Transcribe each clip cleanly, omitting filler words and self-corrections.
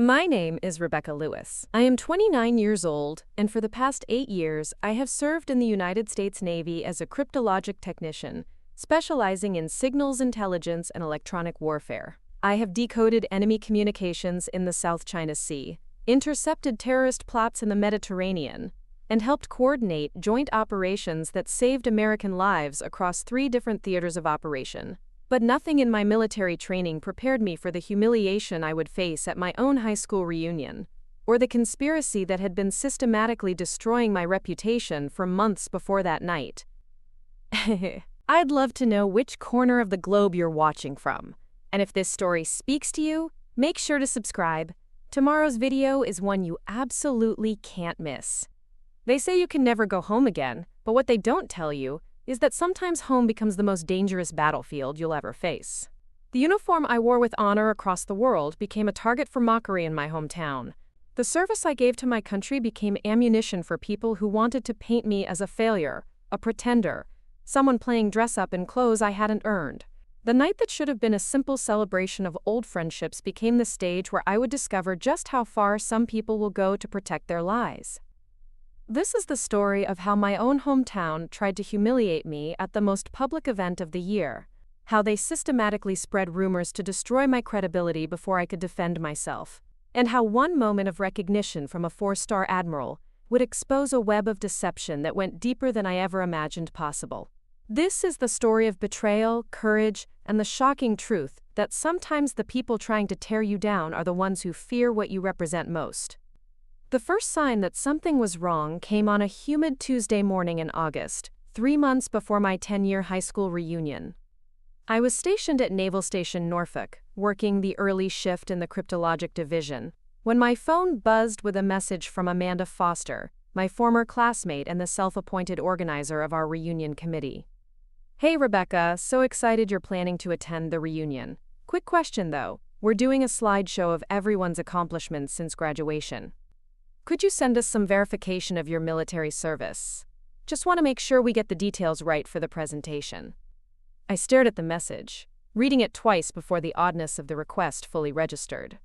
My name is Rebecca Lewis. I am 29 years old, and for the past 8 years, I have served in the United States Navy as a cryptologic technician, specializing in signals intelligence and electronic warfare. I have decoded enemy communications in the South China Sea, intercepted terrorist plots in the Mediterranean, and helped coordinate joint operations that saved American lives across 3 different theaters of operation. But nothing in my military training prepared me for the humiliation I would face at my own high school reunion, or the conspiracy that had been systematically destroying my reputation for months before that night. I'd love to know which corner of the globe you're watching from, and if this story speaks to you, make sure to subscribe. Tomorrow's video is one you absolutely can't miss. They say you can never go home again, but what they don't tell you is that sometimes home becomes the most dangerous battlefield you'll ever face. The uniform I wore with honor across the world became a target for mockery in my hometown. The service I gave to my country became ammunition for people who wanted to paint me as a failure, a pretender, someone playing dress-up in clothes I hadn't earned. The night that should have been a simple celebration of old friendships became the stage where I would discover just how far some people will go to protect their lies. This is the story of how my own hometown tried to humiliate me at the most public event of the year, how they systematically spread rumors to destroy my credibility before I could defend myself, and how one moment of recognition from a 4-star admiral would expose a web of deception that went deeper than I ever imagined possible. This is the story of betrayal, courage, and the shocking truth that sometimes the people trying to tear you down are the ones who fear what you represent most. The first sign that something was wrong came on a humid Tuesday morning in August, 3 months before my 10-year high school reunion. I was stationed at Naval Station Norfolk, working the early shift in the cryptologic division, when my phone buzzed with a message from Amanda Foster, my former classmate and the self-appointed organizer of our reunion committee. "Hey Rebecca, so excited you're planning to attend the reunion. Quick question though, we're doing a slideshow of everyone's accomplishments since graduation. Could you send us some verification of your military service? Just want to make sure we get the details right for the presentation." I stared at the message, reading it twice before the oddness of the request fully registered.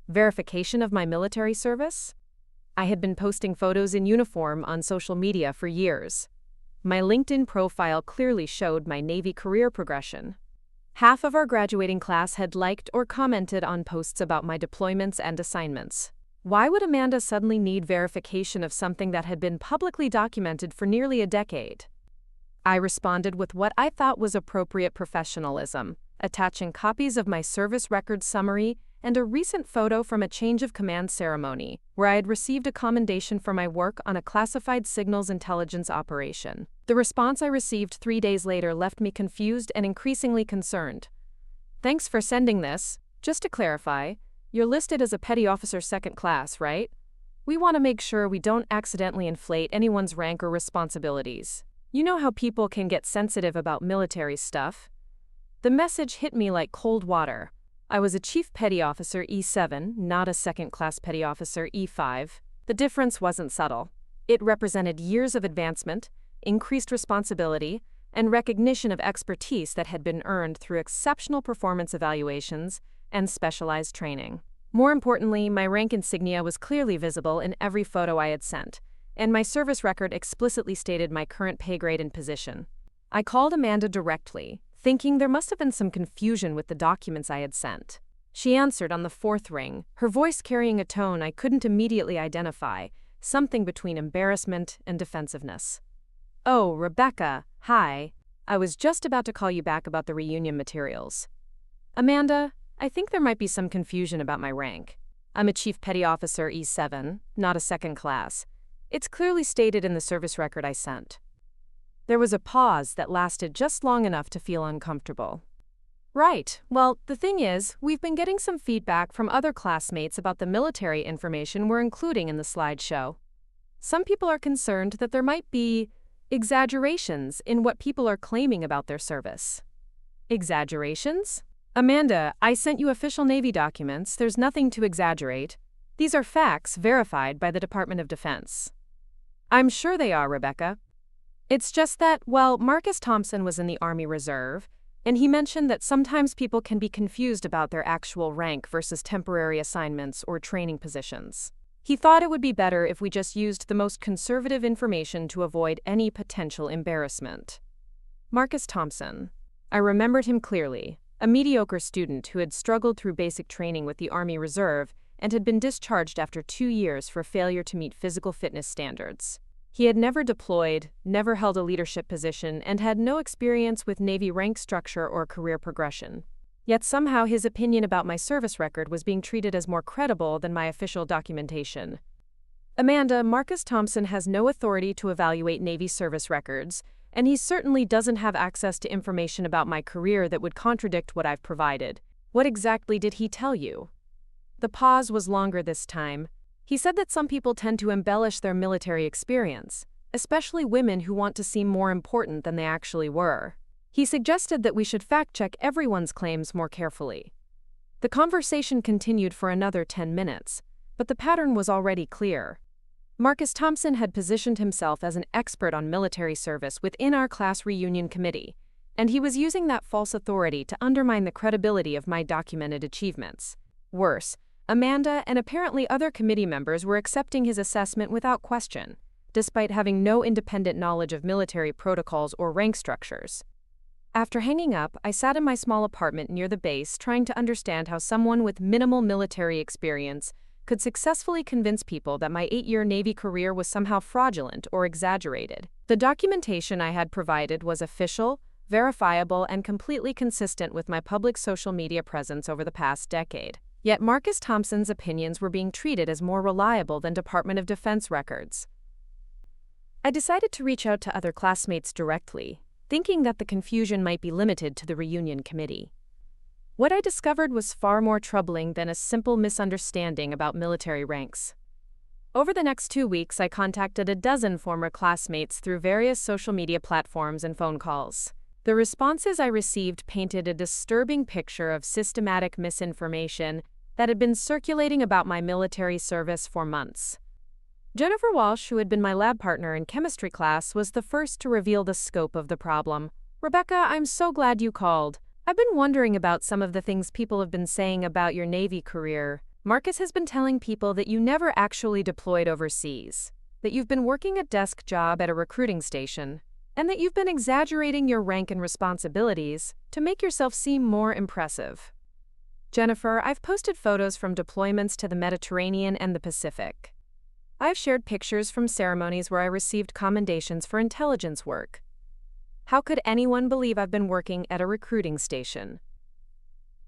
Verification of my military service? I had been posting photos in uniform on social media for years. My LinkedIn profile clearly showed my Navy career progression. Half of our graduating class had liked or commented on posts about my deployments and assignments. Why would Amanda suddenly need verification of something that had been publicly documented for nearly a decade? I responded with what I thought was appropriate professionalism, attaching copies of my service record summary and a recent photo from a change of command ceremony, where I had received a commendation for my work on a classified signals intelligence operation. The response I received 3 days later left me confused and increasingly concerned. "Thanks for sending this. Just to clarify, you're listed as a petty officer 2nd class, right? We want to make sure we don't accidentally inflate anyone's rank or responsibilities. You know how people can get sensitive about military stuff." The message hit me like cold water. I was a Chief Petty Officer E7, not a 2nd class Petty Officer E5. The difference wasn't subtle. It represented years of advancement, increased responsibility, and recognition of expertise that had been earned through exceptional performance evaluations and specialized training. More importantly, my rank insignia was clearly visible in every photo I had sent, and my service record explicitly stated my current pay grade and position. I called Amanda directly, thinking there must have been some confusion with the documents I had sent. She answered on the 4th ring, her voice carrying a tone I couldn't immediately identify, something between embarrassment and defensiveness. "Oh, Rebecca, hi. I was just about to call you back about the reunion materials. Amanda, I think there might be some confusion about my rank. I'm a Chief Petty Officer E7, not a 2nd class. It's clearly stated in the service record I sent." There was a pause that lasted just long enough to feel uncomfortable. "Right. Well, the thing is, we've been getting some feedback from other classmates about the military information we're including in the slideshow. Some people are concerned that there might be exaggerations in what people are claiming about their service." "Exaggerations? Amanda, I sent you official Navy documents. There's nothing to exaggerate. These are facts verified by the Department of Defense." "I'm sure they are, Rebecca. It's just that, well, Marcus Thompson was in the Army Reserve, And he mentioned that sometimes people can be confused about their actual rank versus temporary assignments or training positions. He thought it would be better if we just used the most conservative information to avoid any potential embarrassment. Marcus Thompson. I remembered him clearly, a mediocre student who had struggled through basic training with the Army Reserve and had been discharged after 2 years for failure to meet physical fitness standards. He had never deployed, never held a leadership position, and had no experience with Navy rank structure or career progression. Yet somehow his opinion about my service record was being treated as more credible than my official documentation. Amanda, Marcus Thompson has no authority to evaluate Navy service records, and he certainly doesn't have access to information about my career that would contradict what I've provided. What exactly did he tell you? The pause was longer this time. He said that some people tend to embellish their military experience, especially women who want to seem more important than they actually were. He suggested that we should fact-check everyone's claims more carefully. The conversation continued for another 10 minutes, but the pattern was already clear. Marcus Thompson had positioned himself as an expert on military service within our class reunion committee, and he was using that false authority to undermine the credibility of my documented achievements. Worse, Amanda and apparently other committee members were accepting his assessment without question, despite having no independent knowledge of military protocols or rank structures. After hanging up, I sat in my small apartment near the base trying to understand how someone with minimal military experience could successfully convince people that my 8-year Navy career was somehow fraudulent or exaggerated. The documentation I had provided was official, verifiable, and completely consistent with my public social media presence over the past decade. Yet Marcus Thompson's opinions were being treated as more reliable than Department of Defense records. I decided to reach out to other classmates directly, thinking that the confusion might be limited to the reunion committee. What I discovered was far more troubling than a simple misunderstanding about military ranks. Over the next 2 weeks, I contacted a dozen former classmates through various social media platforms and phone calls. The responses I received painted a disturbing picture of systematic misinformation that had been circulating about my military service for months. Jennifer Walsh, who had been my lab partner in chemistry class, was the first to reveal the scope of the problem. "Rebecca, I'm so glad you called. I've been wondering about some of the things people have been saying about your Navy career. Marcus has been telling people that you never actually deployed overseas, that you've been working a desk job at a recruiting station, and that you've been exaggerating your rank and responsibilities to make yourself seem more impressive. Jennifer, I've posted photos from deployments to the Mediterranean and the Pacific. I've shared pictures from ceremonies where I received commendations for intelligence work. How could anyone believe I've been working at a recruiting station?"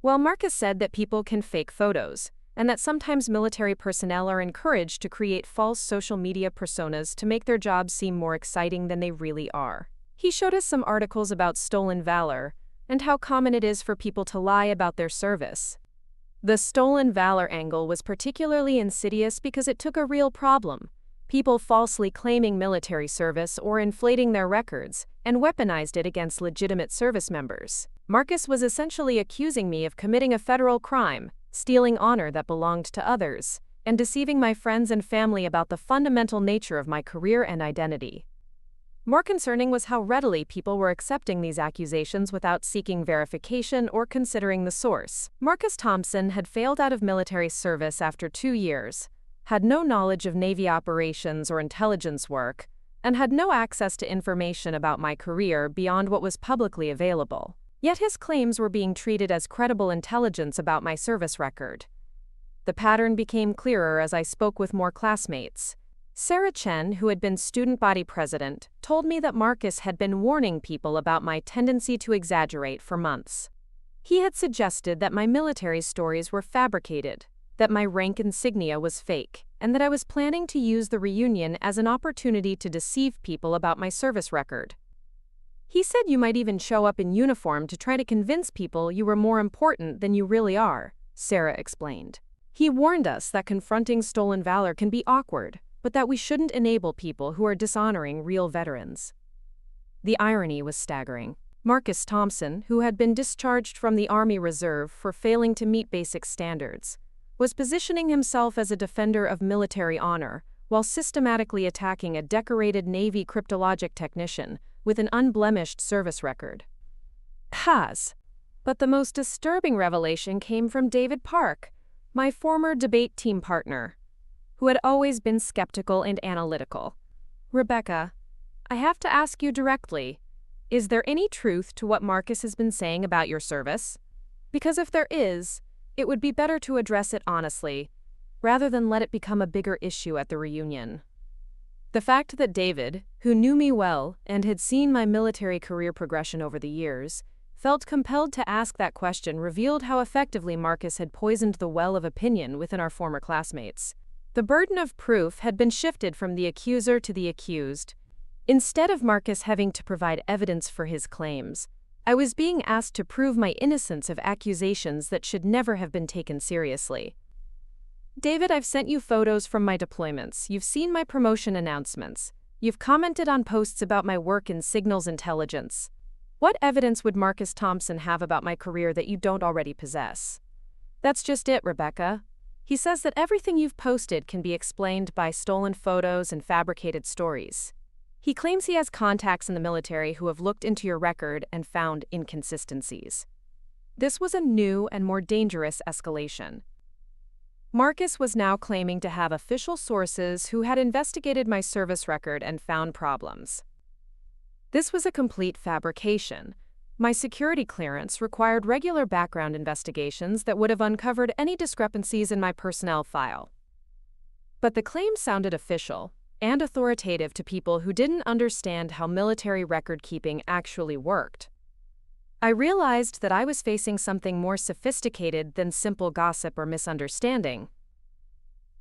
Well, Marcus said that people can fake photos, and that sometimes military personnel are encouraged to create false social media personas to make their jobs seem more exciting than they really are. He showed us some articles about stolen valor and how common it is for people to lie about their service. The stolen valor angle was particularly insidious because it took a real problem, people falsely claiming military service or inflating their records, and weaponized it against legitimate service members. Marcus was essentially accusing me of committing a federal crime, stealing honor that belonged to others, and deceiving my friends and family about the fundamental nature of my career and identity. More concerning was how readily people were accepting these accusations without seeking verification or considering the source. Marcus Thompson had failed out of military service after 2 years, had no knowledge of Navy operations or intelligence work, and had no access to information about my career beyond what was publicly available. Yet his claims were being treated as credible intelligence about my service record. The pattern became clearer as I spoke with more classmates. Sarah Chen, who had been student body president, told me that Marcus had been warning people about my tendency to exaggerate for months. He had suggested that my military stories were fabricated, that my rank insignia was fake, and that I was planning to use the reunion as an opportunity to deceive people about my service record. He said you might even show up in uniform to try to convince people you were more important than you really are, Sarah explained. He warned us that confronting stolen valor can be awkward, but that we shouldn't enable people who are dishonoring real veterans. The irony was staggering. Marcus Thompson, who had been discharged from the Army Reserve for failing to meet basic standards, was positioning himself as a defender of military honor while systematically attacking a decorated Navy cryptologic technician with an unblemished service record. Has. But the most disturbing revelation came from David Park, my former debate team partner, who had always been skeptical and analytical. Rebecca, I have to ask you directly, is there any truth to what Marcus has been saying about your service? Because if there is, it would be better to address it honestly, rather than let it become a bigger issue at the reunion. The fact that David, who knew me well and had seen my military career progression over the years, felt compelled to ask that question revealed how effectively Marcus had poisoned the well of opinion within our former classmates. The burden of proof had been shifted from the accuser to the accused. Instead of Marcus having to provide evidence for his claims, I was being asked to prove my innocence of accusations that should never have been taken seriously. David, I've sent you photos from my deployments. You've seen my promotion announcements. You've commented on posts about my work in signals intelligence. What evidence would Marcus Thompson have about my career that you don't already possess? That's just it, Rebecca. He says that everything you've posted can be explained by stolen photos and fabricated stories. He claims he has contacts in the military who have looked into your record and found inconsistencies. This was a new and more dangerous escalation. Marcus was now claiming to have official sources who had investigated my service record and found problems. This was a complete fabrication. My security clearance required regular background investigations that would have uncovered any discrepancies in my personnel file. But the claim sounded official and authoritative to people who didn't understand how military record-keeping actually worked. I realized that I was facing something more sophisticated than simple gossip or misunderstanding.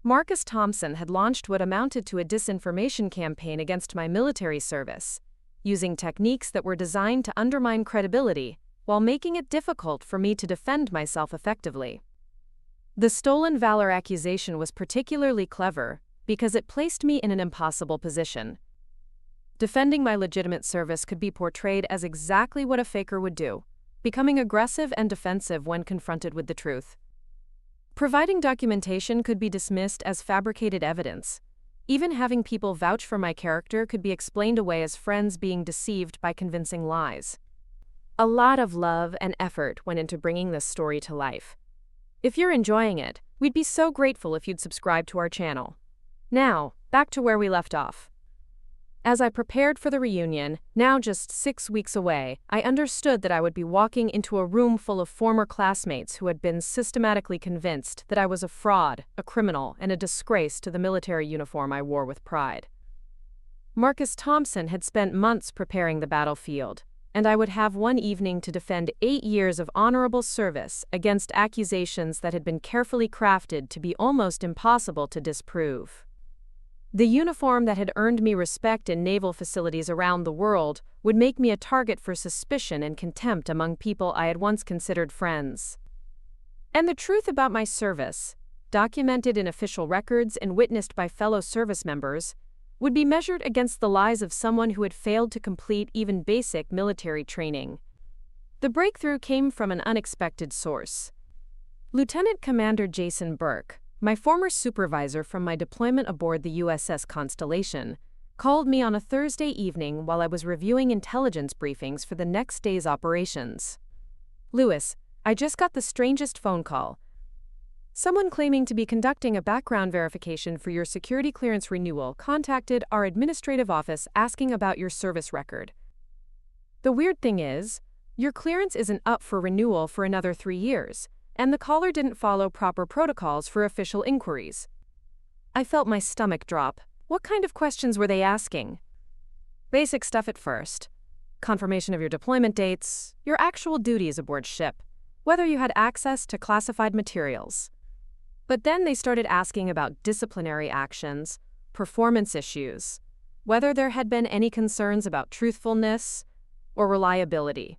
Marcus Thompson had launched what amounted to a disinformation campaign against my military service, using techniques that were designed to undermine credibility while making it difficult for me to defend myself effectively. The stolen valor accusation was particularly clever because it placed me in an impossible position. Defending my legitimate service could be portrayed as exactly what a faker would do, becoming aggressive and defensive when confronted with the truth. Providing documentation could be dismissed as fabricated evidence. Even having people vouch for my character could be explained away as friends being deceived by convincing lies. A lot of love and effort went into bringing this story to life. If you're enjoying it, we'd be so grateful if you'd subscribe to our channel. Now, back to where we left off. As I prepared for the reunion, now just 6 weeks away, I understood that I would be walking into a room full of former classmates who had been systematically convinced that I was a fraud, a criminal, and a disgrace to the military uniform I wore with pride. Marcus Thompson had spent months preparing the battlefield, and I would have one evening to defend 8 years of honorable service against accusations that had been carefully crafted to be almost impossible to disprove. The uniform that had earned me respect in naval facilities around the world would make me a target for suspicion and contempt among people I had once considered friends. And the truth about my service, documented in official records and witnessed by fellow service members, would be measured against the lies of someone who had failed to complete even basic military training. The breakthrough came from an unexpected source. Lieutenant Commander Jason Burke, my former supervisor from my deployment aboard the USS Constellation, called me on a Thursday evening while I was reviewing intelligence briefings for the next day's operations. "Lewis, I just got the strangest phone call. Someone claiming to be conducting a background verification for your security clearance renewal contacted our administrative office asking about your service record. The weird thing is, your clearance isn't up for renewal for another 3 years. And the caller didn't follow proper protocols for official inquiries." I felt my stomach drop. What kind of questions were they asking? Basic stuff at first. Confirmation of your deployment dates, your actual duties aboard ship, whether you had access to classified materials. But then they started asking about disciplinary actions, performance issues, whether there had been any concerns about truthfulness or reliability.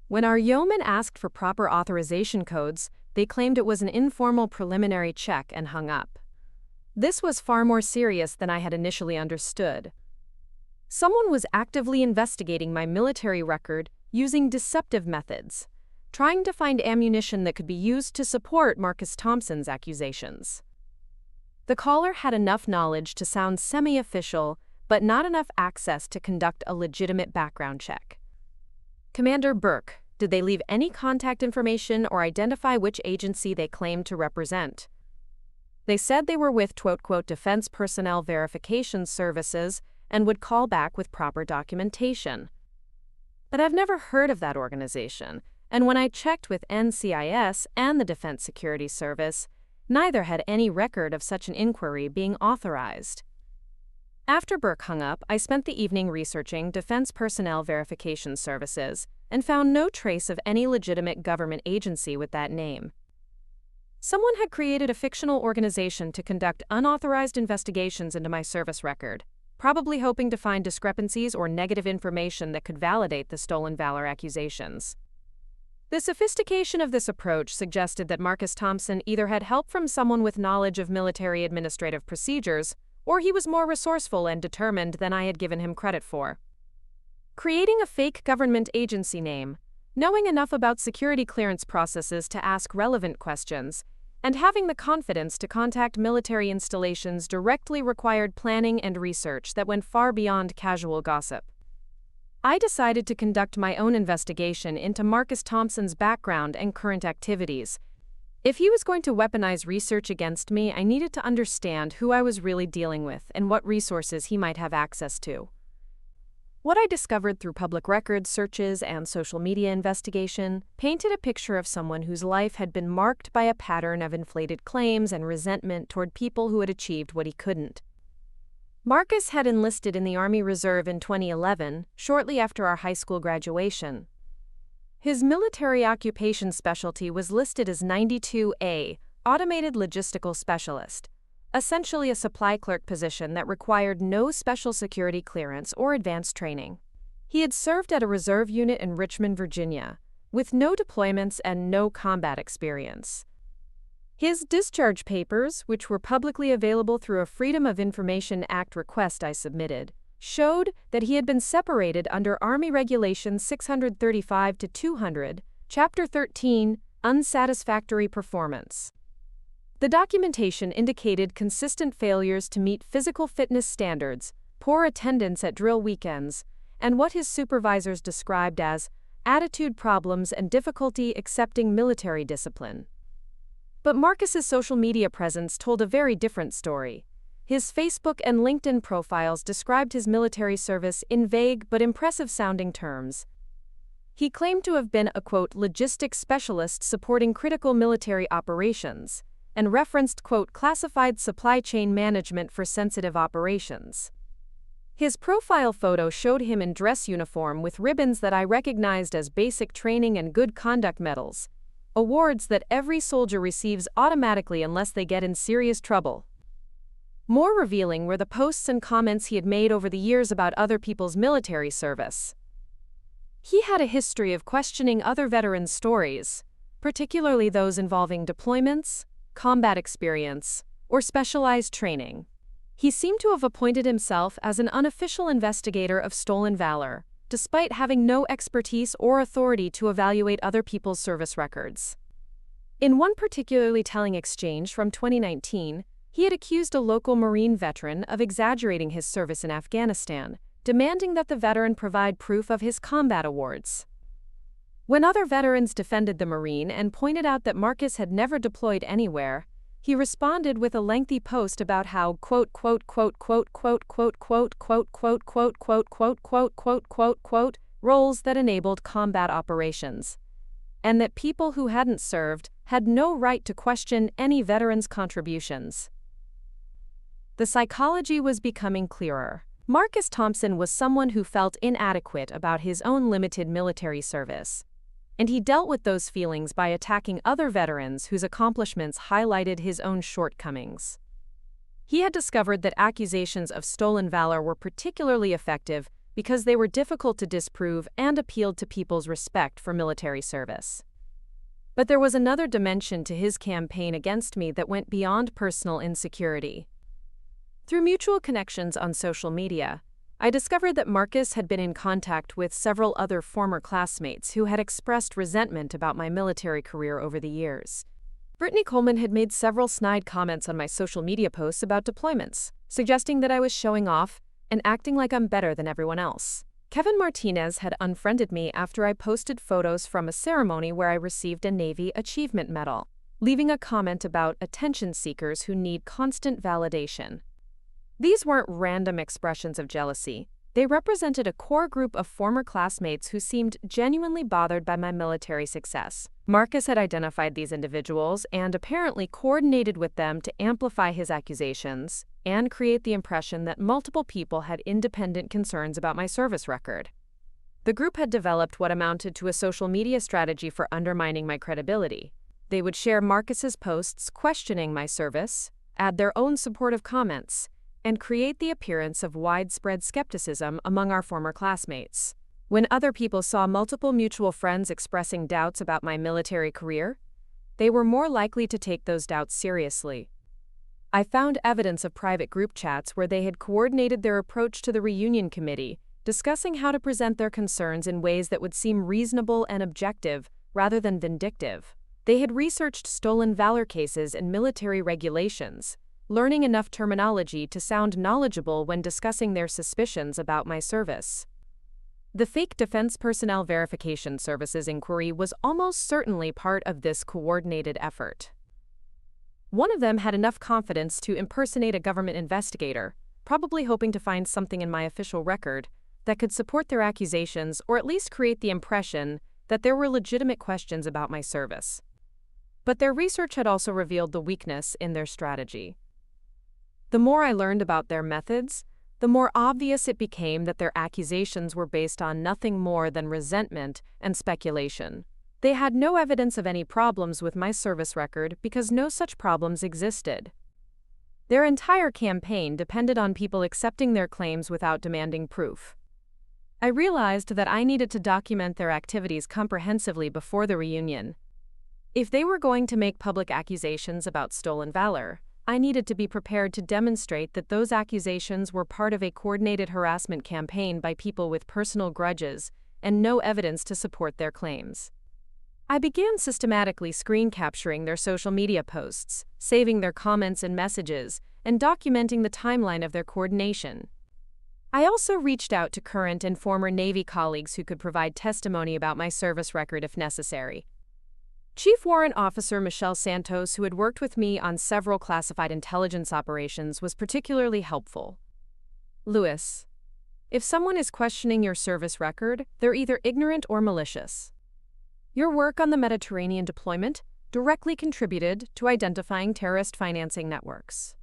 When our yeoman asked for proper authorization codes, they claimed it was an informal preliminary check and hung up. This was far more serious than I had initially understood. Someone was actively investigating my military record using deceptive methods, trying to find ammunition that could be used to support Marcus Thompson's accusations. The caller had enough knowledge to sound semi-official, but not enough access to conduct a legitimate background check. "Commander Burke, Did they leave any contact information or identify which agency they claimed to represent? They said they were with Defense Personnel Verification Services and would call back with proper documentation. But I've never heard of that organization, and when I checked with NCIS and the Defense Security Service, neither had any record of such an inquiry being authorized. After Burke hung up, I spent the evening researching Defense Personnel Verification Services and found no trace of any legitimate government agency with that name. Someone had created a fictional organization to conduct unauthorized investigations into my service record, probably hoping to find discrepancies or negative information that could validate the stolen valor accusations. The sophistication of this approach suggested that Marcus Thompson either had help from someone with knowledge of military administrative procedures, or he was more resourceful and determined than I had given him credit for. Creating a fake government agency name, knowing enough about security clearance processes to ask relevant questions, and having the confidence to contact military installations directly required planning and research that went far beyond casual gossip. I decided to conduct my own investigation into Marcus Thompson's background and current activities. If he was going to weaponize research against me, I needed to understand who I was really dealing with and what resources he might have access to. What I discovered through public records searches and social media investigation painted a picture of someone whose life had been marked by a pattern of inflated claims and resentment toward people who had achieved what he couldn't. Marcus had enlisted in the Army Reserve in 2011, shortly after our high school graduation. His military occupation specialty was listed as 92A, Automated Logistical Specialist, essentially a supply clerk position that required no special security clearance or advanced training. He had served at a reserve unit in Richmond, Virginia, with no deployments and no combat experience. His discharge papers, which were publicly available through a Freedom of Information Act request I submitted, showed that he had been separated under Army Regulations 635-200, Chapter 13, Unsatisfactory Performance. The documentation indicated consistent failures to meet physical fitness standards, poor attendance at drill weekends, and what his supervisors described as attitude problems and difficulty accepting military discipline. But Marcus's social media presence told a very different story. His Facebook and LinkedIn profiles described his military service in vague but impressive-sounding terms. He claimed to have been a, quote, logistics specialist supporting critical military operations, and referenced, quote, classified supply chain management for sensitive operations. His profile photo showed him in dress uniform with ribbons that I recognized as basic training and good conduct medals, awards that every soldier receives automatically unless they get in serious trouble. More revealing were the posts and comments he had made over the years about other people's military service. He had a history of questioning other veterans' stories, particularly those involving deployments, combat experience, or specialized training. He seemed to have appointed himself as an unofficial investigator of stolen valor, despite having no expertise or authority to evaluate other people's service records. In one particularly telling exchange from 2019, he had accused a local Marine veteran of exaggerating his service in Afghanistan, demanding that the veteran provide proof of his combat awards. When other veterans defended the Marine and pointed out that Marcus had never deployed anywhere, he responded with a lengthy post about how quote quote quote quote quote quote quote quote quote quote quote quote quote quote quote quote roles that enabled combat operations, and that people who hadn't served had no right to question any veteran's contributions. The psychology was becoming clearer. Marcus Thompson was someone who felt inadequate about his own limited military service, and he dealt with those feelings by attacking other veterans whose accomplishments highlighted his own shortcomings. He had discovered that accusations of stolen valor were particularly effective because they were difficult to disprove and appealed to people's respect for military service. But there was another dimension to his campaign against me that went beyond personal insecurity. Through mutual connections on social media, I discovered that Marcus had been in contact with several other former classmates who had expressed resentment about my military career over the years. Brittany Coleman had made several snide comments on my social media posts about deployments, suggesting that I was showing off and acting like I'm better than everyone else. Kevin Martinez had unfriended me after I posted photos from a ceremony where I received a Navy Achievement Medal, leaving a comment about attention seekers who need constant validation. These weren't random expressions of jealousy. They represented a core group of former classmates who seemed genuinely bothered by my military success. Marcus had identified these individuals and apparently coordinated with them to amplify his accusations and create the impression that multiple people had independent concerns about my service record. The group had developed what amounted to a social media strategy for undermining my credibility. They would share Marcus's posts questioning my service, add their own supportive comments, and create the appearance of widespread skepticism among our former classmates. When other people saw multiple mutual friends expressing doubts about my military career, they were more likely to take those doubts seriously. I found evidence of private group chats where they had coordinated their approach to the reunion committee, discussing how to present their concerns in ways that would seem reasonable and objective rather than vindictive. They had researched stolen valor cases and military regulations, learning enough terminology to sound knowledgeable when discussing their suspicions about my service. The fake Defense Personnel Verification Services inquiry was almost certainly part of this coordinated effort. One of them had enough confidence to impersonate a government investigator, probably hoping to find something in my official record that could support their accusations or at least create the impression that there were legitimate questions about my service. But their research had also revealed the weakness in their strategy. The more I learned about their methods, the more obvious it became that their accusations were based on nothing more than resentment and speculation. They had no evidence of any problems with my service record because no such problems existed. Their entire campaign depended on people accepting their claims without demanding proof. I realized that I needed to document their activities comprehensively before the reunion. If they were going to make public accusations about stolen valor, I needed to be prepared to demonstrate that those accusations were part of a coordinated harassment campaign by people with personal grudges and no evidence to support their claims. I began systematically screen capturing their social media posts, saving their comments and messages, and documenting the timeline of their coordination. I also reached out to current and former Navy colleagues who could provide testimony about my service record if necessary. Chief Warrant Officer Michelle Santos, who had worked with me on several classified intelligence operations, was particularly helpful. Lewis, if someone is questioning your service record, they're either ignorant or malicious. Your work on the Mediterranean deployment directly contributed to identifying terrorist financing networks.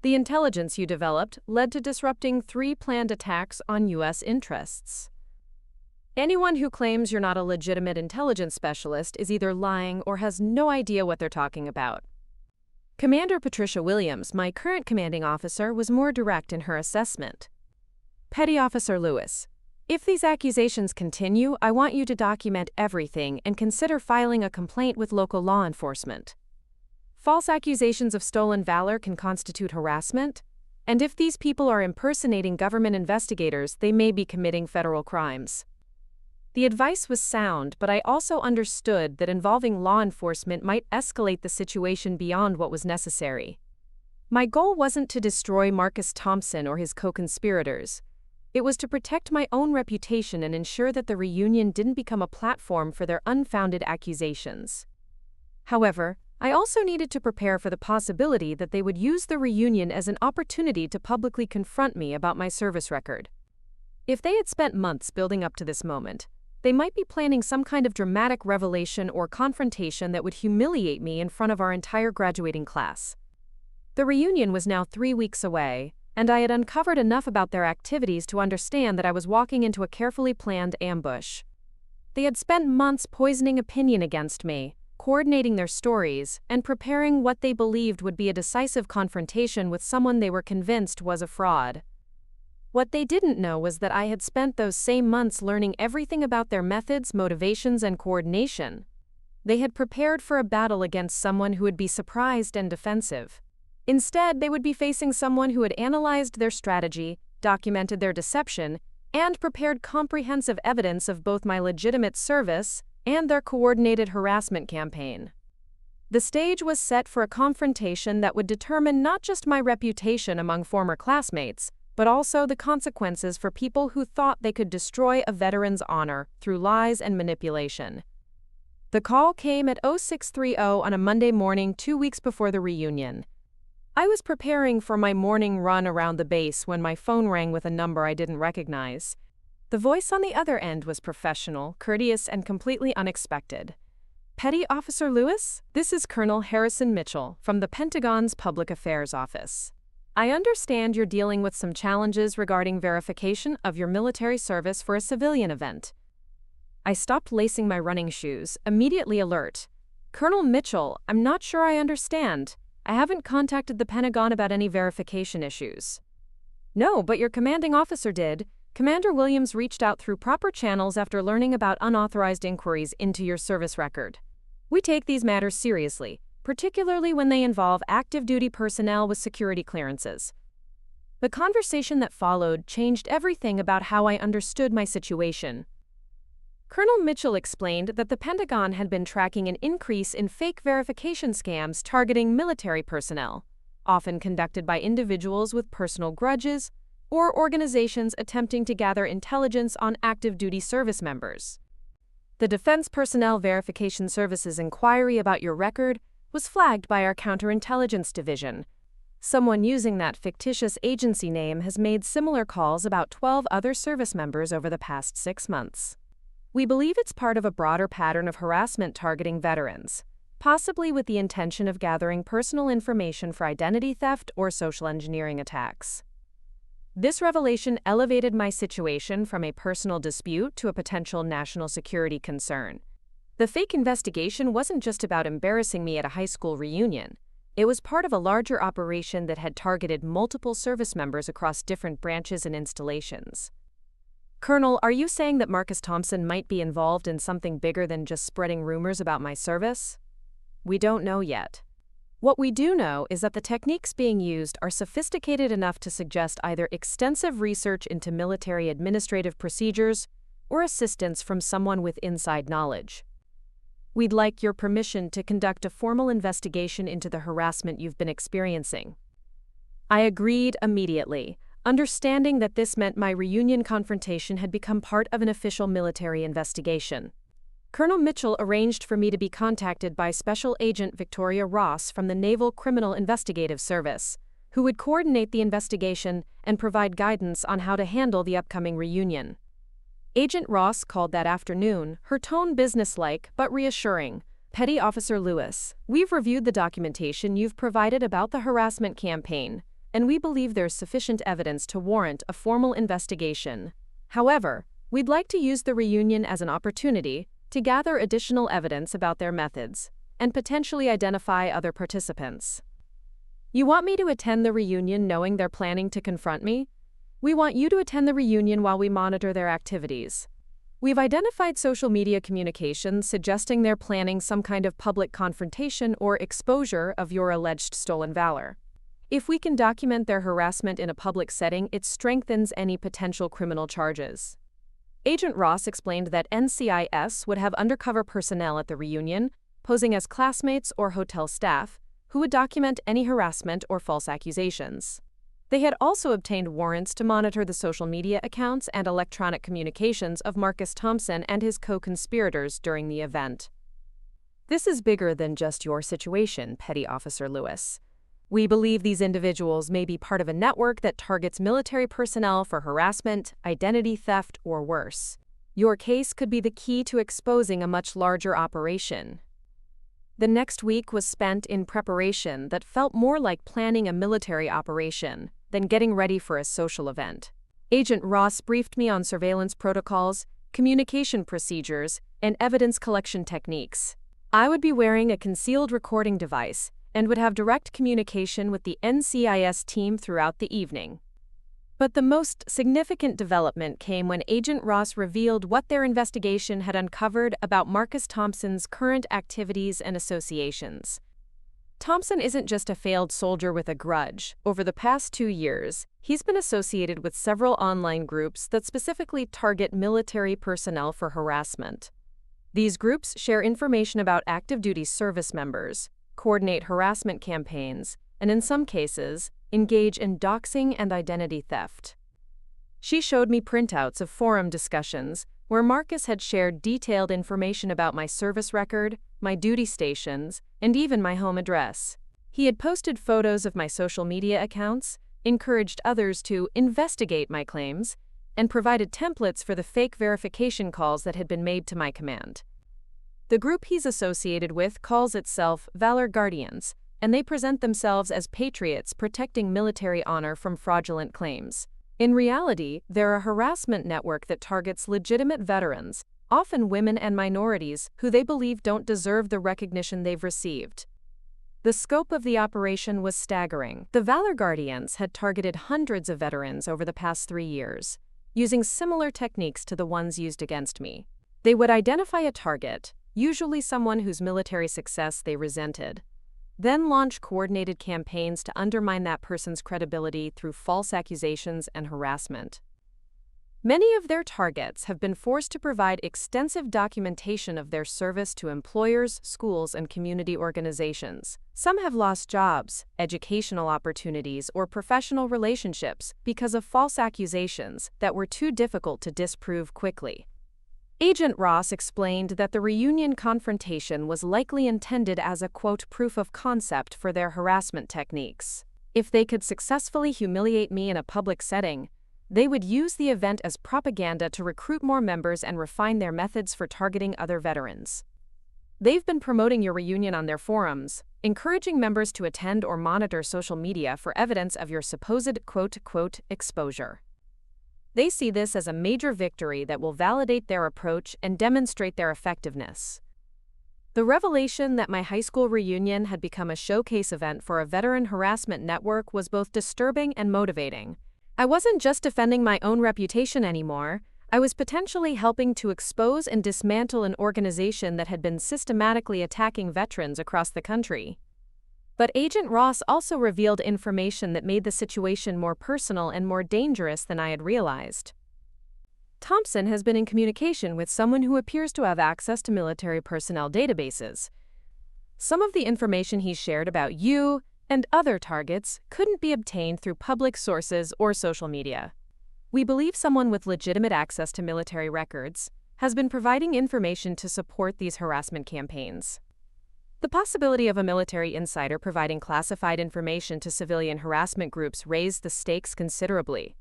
The intelligence you developed led to disrupting 3 planned attacks on U.S. interests. Anyone who claims you're not a legitimate intelligence specialist is either lying or has no idea what they're talking about. Commander Patricia Williams, my current commanding officer, was more direct in her assessment. Petty Officer Lewis, if these accusations continue, I want you to document everything and consider filing a complaint with local law enforcement. False accusations of stolen valor can constitute harassment, and if these people are impersonating government investigators, they may be committing federal crimes. The advice was sound, but I also understood that involving law enforcement might escalate the situation beyond what was necessary. My goal wasn't to destroy Marcus Thompson or his co-conspirators. It was to protect my own reputation and ensure that the reunion didn't become a platform for their unfounded accusations. However, I also needed to prepare for the possibility that they would use the reunion as an opportunity to publicly confront me about my service record. If they had spent months building up to this moment, they might be planning some kind of dramatic revelation or confrontation that would humiliate me in front of our entire graduating class. The reunion was now 3 weeks away, and I had uncovered enough about their activities to understand that I was walking into a carefully planned ambush. They had spent months poisoning opinion against me, coordinating their stories, and preparing what they believed would be a decisive confrontation with someone they were convinced was a fraud. What they didn't know was that I had spent those same months learning everything about their methods, motivations, and coordination. They had prepared for a battle against someone who would be surprised and defensive. Instead, they would be facing someone who had analyzed their strategy, documented their deception, and prepared comprehensive evidence of both my legitimate service and their coordinated harassment campaign. The stage was set for a confrontation that would determine not just my reputation among former classmates, but also the consequences for people who thought they could destroy a veteran's honor through lies and manipulation. The call came at 0630 on a Monday morning 2 weeks before the reunion. I was preparing for my morning run around the base when my phone rang with a number I didn't recognize. The voice on the other end was professional, courteous, and completely unexpected. Petty Officer Lewis? This is Colonel Harrison Mitchell from the Pentagon's Public Affairs Office. I understand you're dealing with some challenges regarding verification of your military service for a civilian event. I stopped lacing my running shoes, immediately alert. Colonel Mitchell, I'm not sure I understand. I haven't contacted the Pentagon about any verification issues. No, but your commanding officer did. Commander Williams reached out through proper channels after learning about unauthorized inquiries into your service record. We take these matters seriously, particularly when they involve active duty personnel with security clearances. The conversation that followed changed everything about how I understood my situation. Colonel Mitchell explained that the Pentagon had been tracking an increase in fake verification scams targeting military personnel, often conducted by individuals with personal grudges or organizations attempting to gather intelligence on active duty service members. The Defense Personnel Verification Service's inquiry about your record was flagged by our Counterintelligence Division. Someone using that fictitious agency name has made similar calls about 12 other service members over the past 6 months. We believe it's part of a broader pattern of harassment targeting veterans, possibly with the intention of gathering personal information for identity theft or social engineering attacks. This revelation elevated my situation from a personal dispute to a potential national security concern. The fake investigation wasn't just about embarrassing me at a high school reunion. It was part of a larger operation that had targeted multiple service members across different branches and installations. Colonel, are you saying that Marcus Thompson might be involved in something bigger than just spreading rumors about my service? We don't know yet. What we do know is that the techniques being used are sophisticated enough to suggest either extensive research into military administrative procedures or assistance from someone with inside knowledge. We'd like your permission to conduct a formal investigation into the harassment you've been experiencing. I agreed immediately, understanding that this meant my reunion confrontation had become part of an official military investigation. Colonel Mitchell arranged for me to be contacted by Special Agent Victoria Ross from the Naval Criminal Investigative Service, who would coordinate the investigation and provide guidance on how to handle the upcoming reunion. Agent Ross called that afternoon, her tone businesslike but reassuring. Petty Officer Lewis, we've reviewed the documentation you've provided about the harassment campaign, and we believe there's sufficient evidence to warrant a formal investigation. However, we'd like to use the reunion as an opportunity to gather additional evidence about their methods and potentially identify other participants. You want me to attend the reunion knowing they're planning to confront me? We want you to attend the reunion while we monitor their activities. We've identified social media communications suggesting they're planning some kind of public confrontation or exposure of your alleged stolen valor. If we can document their harassment in a public setting, it strengthens any potential criminal charges. Agent Ross explained that NCIS would have undercover personnel at the reunion, posing as classmates or hotel staff, who would document any harassment or false accusations. They had also obtained warrants to monitor the social media accounts and electronic communications of Marcus Thompson and his co-conspirators during the event. This is bigger than just your situation, Petty Officer Lewis. We believe these individuals may be part of a network that targets military personnel for harassment, identity theft, or worse. Your case could be the key to exposing a much larger operation. The next week was spent in preparation that felt more like planning a military operation than getting ready for a social event. Agent Ross briefed me on surveillance protocols, communication procedures, and evidence collection techniques. I would be wearing a concealed recording device and would have direct communication with the NCIS team throughout the evening. But the most significant development came when Agent Ross revealed what their investigation had uncovered about Marcus Thompson's current activities and associations. Thompson isn't just a failed soldier with a grudge. Over the past 2 years, he's been associated with several online groups that specifically target military personnel for harassment. These groups share information about active duty service members, coordinate harassment campaigns, and in some cases, engage in doxing and identity theft. She showed me printouts of forum discussions where Marcus had shared detailed information about my service record, my duty stations, and even my home address. He had posted photos of my social media accounts, encouraged others to investigate my claims, and provided templates for the fake verification calls that had been made to my command. The group he's associated with calls itself Valor Guardians, and they present themselves as patriots protecting military honor from fraudulent claims. In reality, they're a harassment network that targets legitimate veterans, often women and minorities, who they believe don't deserve the recognition they've received. The scope of the operation was staggering. The Valor Guardians had targeted hundreds of veterans over the past 3 years, using similar techniques to the ones used against me. They would identify a target, usually someone whose military success they resented, then launch coordinated campaigns to undermine that person's credibility through false accusations and harassment. Many of their targets have been forced to provide extensive documentation of their service to employers, schools, and community organizations. Some have lost jobs, educational opportunities, or professional relationships because of false accusations that were too difficult to disprove quickly. Agent Ross explained that the reunion confrontation was likely intended as a, quote, proof of concept for their harassment techniques. If they could successfully humiliate me in a public setting, they would use the event as propaganda to recruit more members and refine their methods for targeting other veterans. They've been promoting your reunion on their forums, encouraging members to attend or monitor social media for evidence of your supposed, quote, exposure. They see this as a major victory that will validate their approach and demonstrate their effectiveness. The revelation that my high school reunion had become a showcase event for a veteran harassment network was both disturbing and motivating. I wasn't just defending my own reputation anymore, I was potentially helping to expose and dismantle an organization that had been systematically attacking veterans across the country. But Agent Ross also revealed information that made the situation more personal and more dangerous than I had realized. Thompson has been in communication with someone who appears to have access to military personnel databases. Some of the information he shared about you and other targets couldn't be obtained through public sources or social media. We believe someone with legitimate access to military records has been providing information to support these harassment campaigns. The possibility of a military insider providing classified information to civilian harassment groups raised the stakes considerably.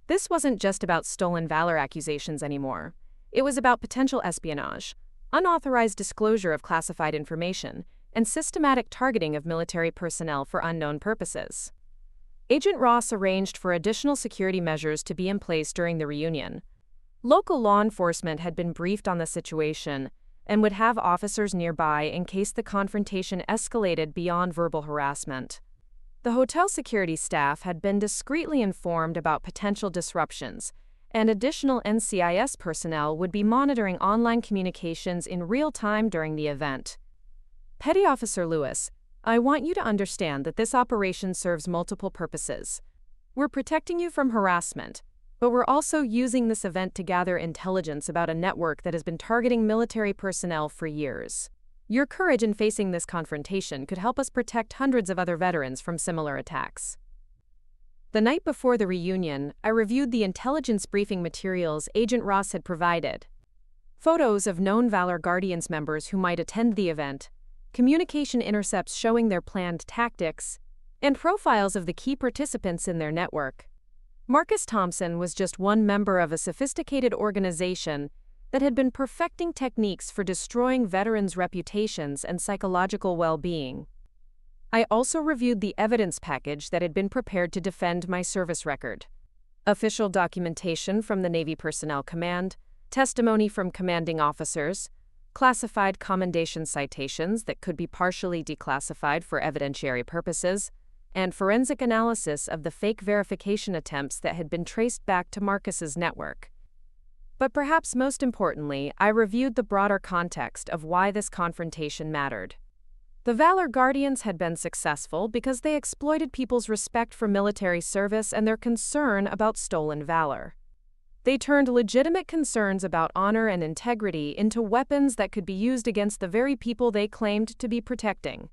This wasn't just about stolen valor accusations anymore. It was about potential espionage, unauthorized disclosure of classified information, and systematic targeting of military personnel for unknown purposes. Agent Ross arranged for additional security measures to be in place during the reunion. Local law enforcement had been briefed on the situation and would have officers nearby in case the confrontation escalated beyond verbal harassment. The hotel security staff had been discreetly informed about potential disruptions, and additional NCIS personnel would be monitoring online communications in real time during the event. Petty Officer Lewis, I want you to understand that this operation serves multiple purposes. We're protecting you from harassment, but we're also using this event to gather intelligence about a network that has been targeting military personnel for years. Your courage in facing this confrontation could help us protect hundreds of other veterans from similar attacks. The night before the reunion, I reviewed the intelligence briefing materials Agent Ross had provided. Photos of known Valor Guardians members who might attend the event, communication intercepts showing their planned tactics, and profiles of the key participants in their network. Marcus Thompson was just one member of a sophisticated organization that had been perfecting techniques for destroying veterans' reputations and psychological well-being. I also reviewed the evidence package that had been prepared to defend my service record. Official documentation from the Navy Personnel Command, testimony from commanding officers, classified commendation citations that could be partially declassified for evidentiary purposes, and forensic analysis of the fake verification attempts that had been traced back to Marcus's network. But perhaps most importantly, I reviewed the broader context of why this confrontation mattered. The Valor Guardians had been successful because they exploited people's respect for military service and their concern about stolen valor. They turned legitimate concerns about honor and integrity into weapons that could be used against the very people they claimed to be protecting.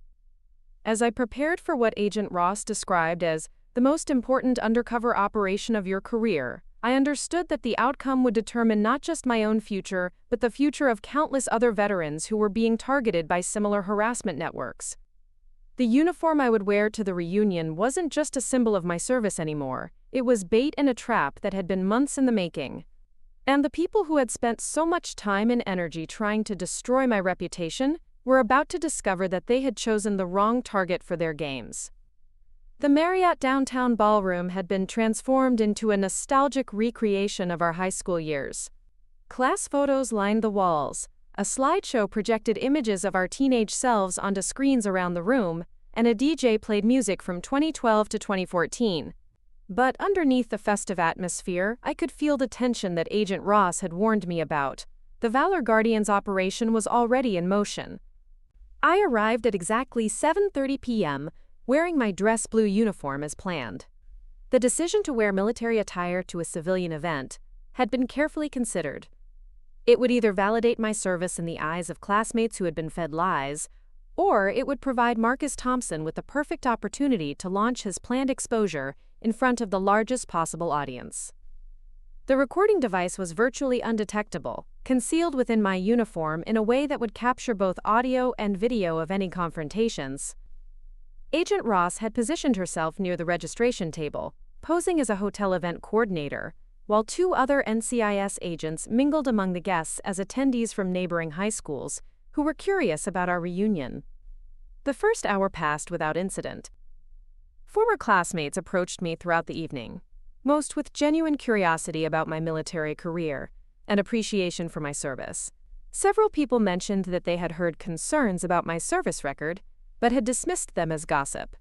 As I prepared for what Agent Ross described as the most important undercover operation of your career, I understood that the outcome would determine not just my own future, but the future of countless other veterans who were being targeted by similar harassment networks. The uniform I would wear to the reunion wasn't just a symbol of my service anymore, it was bait and a trap that had been months in the making. And the people who had spent so much time and energy trying to destroy my reputation were about to discover that they had chosen the wrong target for their games. The Marriott downtown ballroom had been transformed into a nostalgic recreation of our high school years. Class photos lined the walls, a slideshow projected images of our teenage selves onto screens around the room, and a DJ played music from 2012 to 2014. But underneath the festive atmosphere, I could feel the tension that Agent Ross had warned me about. The Valor Guardians operation was already in motion. I arrived at exactly 7:30 p.m., wearing my dress blue uniform as planned. The decision to wear military attire to a civilian event had been carefully considered. It would either validate my service in the eyes of classmates who had been fed lies, or it would provide Marcus Thompson with the perfect opportunity to launch his planned exposure in front of the largest possible audience. The recording device was virtually undetectable, concealed within my uniform in a way that would capture both audio and video of any confrontations. Agent Ross had positioned herself near the registration table, posing as a hotel event coordinator, while two other NCIS agents mingled among the guests as attendees from neighboring high schools who were curious about our reunion. The first hour passed without incident. Former classmates approached me throughout the evening, most with genuine curiosity about my military career and appreciation for my service. Several people mentioned that they had heard concerns about my service record, but had dismissed them as gossip.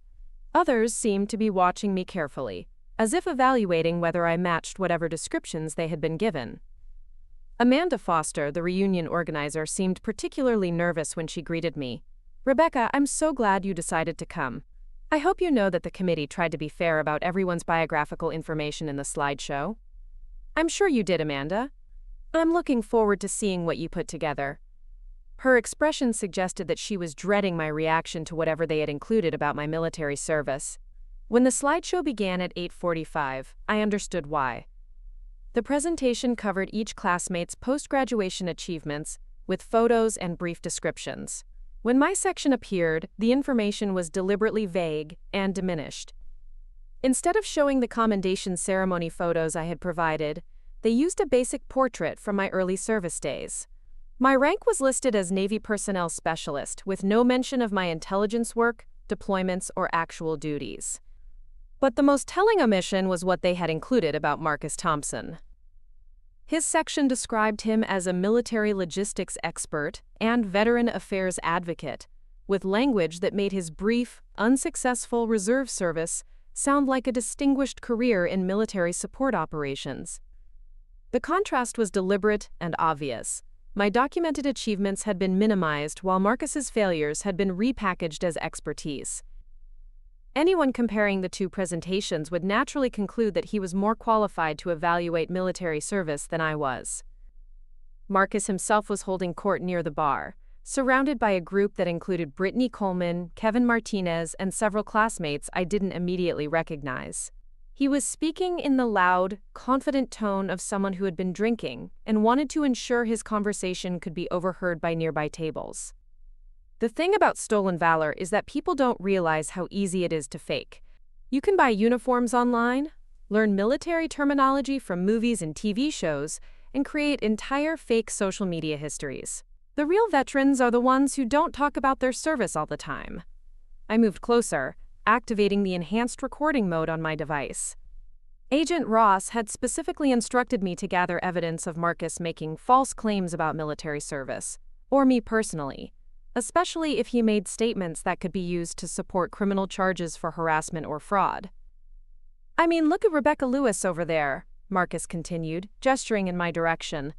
Others seemed to be watching me carefully, as if evaluating whether I matched whatever descriptions they had been given. Amanda Foster, the reunion organizer, seemed particularly nervous when she greeted me. "Rebecca, I'm so glad you decided to come. I hope you know that the committee tried to be fair about everyone's biographical information in the slideshow." "I'm sure you did, Amanda. I'm looking forward to seeing what you put together." Her expression suggested that she was dreading my reaction to whatever they had included about my military service. When the slideshow began at 8:45, I understood why. The presentation covered each classmate's post-graduation achievements with photos and brief descriptions. When my section appeared, the information was deliberately vague and diminished. Instead of showing the commendation ceremony photos I had provided, they used a basic portrait from my early service days. My rank was listed as Navy Personnel Specialist, with no mention of my intelligence work, deployments, or actual duties. But the most telling omission was what they had included about Marcus Thompson. His section described him as a military logistics expert and veteran affairs advocate, with language that made his brief, unsuccessful reserve service sound like a distinguished career in military support operations. The contrast was deliberate and obvious. My documented achievements had been minimized while Marcus's failures had been repackaged as expertise. Anyone comparing the two presentations would naturally conclude that he was more qualified to evaluate military service than I was. Marcus himself was holding court near the bar, surrounded by a group that included Brittany Coleman, Kevin Martinez, and several classmates I didn't immediately recognize. He was speaking in the loud, confident tone of someone who had been drinking and wanted to ensure his conversation could be overheard by nearby tables. The thing about stolen valor is that people don't realize how easy it is to fake. You can buy uniforms online, learn military terminology from movies and TV shows, and create entire fake social media histories. The real veterans are the ones who don't talk about their service all the time. I moved closer, activating the enhanced recording mode on my device. Agent Ross had specifically instructed me to gather evidence of Marcus making false claims about military service, or me personally, especially if he made statements that could be used to support criminal charges for harassment or fraud. "I mean, look at Rebecca Lewis over there," Marcus continued, gesturing in my direction.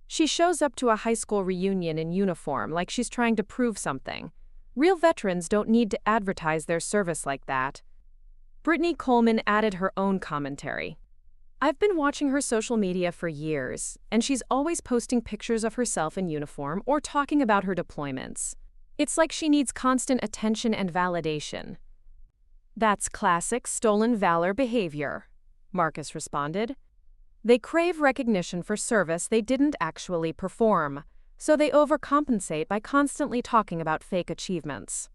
"She shows up to a high school reunion in uniform like she's trying to prove something. Real veterans don't need to advertise their service like that." Brittany Coleman added her own commentary. "I've been watching her social media for years, and she's always posting pictures of herself in uniform or talking about her deployments. It's like she needs constant attention and validation." That's classic stolen valor behavior, Marcus responded. They crave recognition for service they didn't actually perform, so they overcompensate by constantly talking about fake achievements.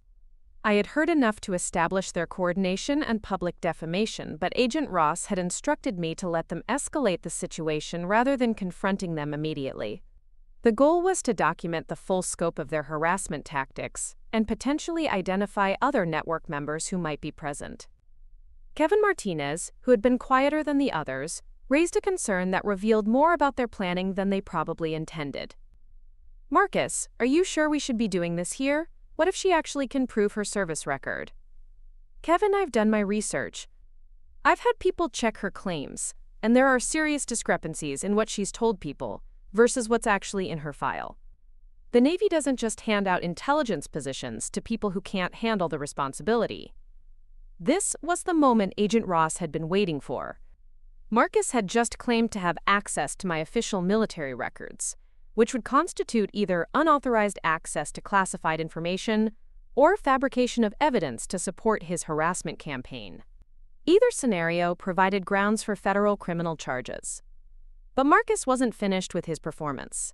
I had heard enough to establish their coordination and public defamation, but Agent Ross had instructed me to let them escalate the situation rather than confronting them immediately. The goal was to document the full scope of their harassment tactics and potentially identify other network members who might be present. Kevin Martinez, who had been quieter than the others, raised a concern that revealed more about their planning than they probably intended. Marcus, are you sure we should be doing this here? What if she actually can prove her service record? Kevin, I've done my research. I've had people check her claims, and there are serious discrepancies in what she's told people versus what's actually in her file. The Navy doesn't just hand out intelligence positions to people who can't handle the responsibility. This was the moment Agent Ross had been waiting for. Marcus had just claimed to have access to my official military records, which would constitute either unauthorized access to classified information or fabrication of evidence to support his harassment campaign. Either scenario provided grounds for federal criminal charges. But Marcus wasn't finished with his performance.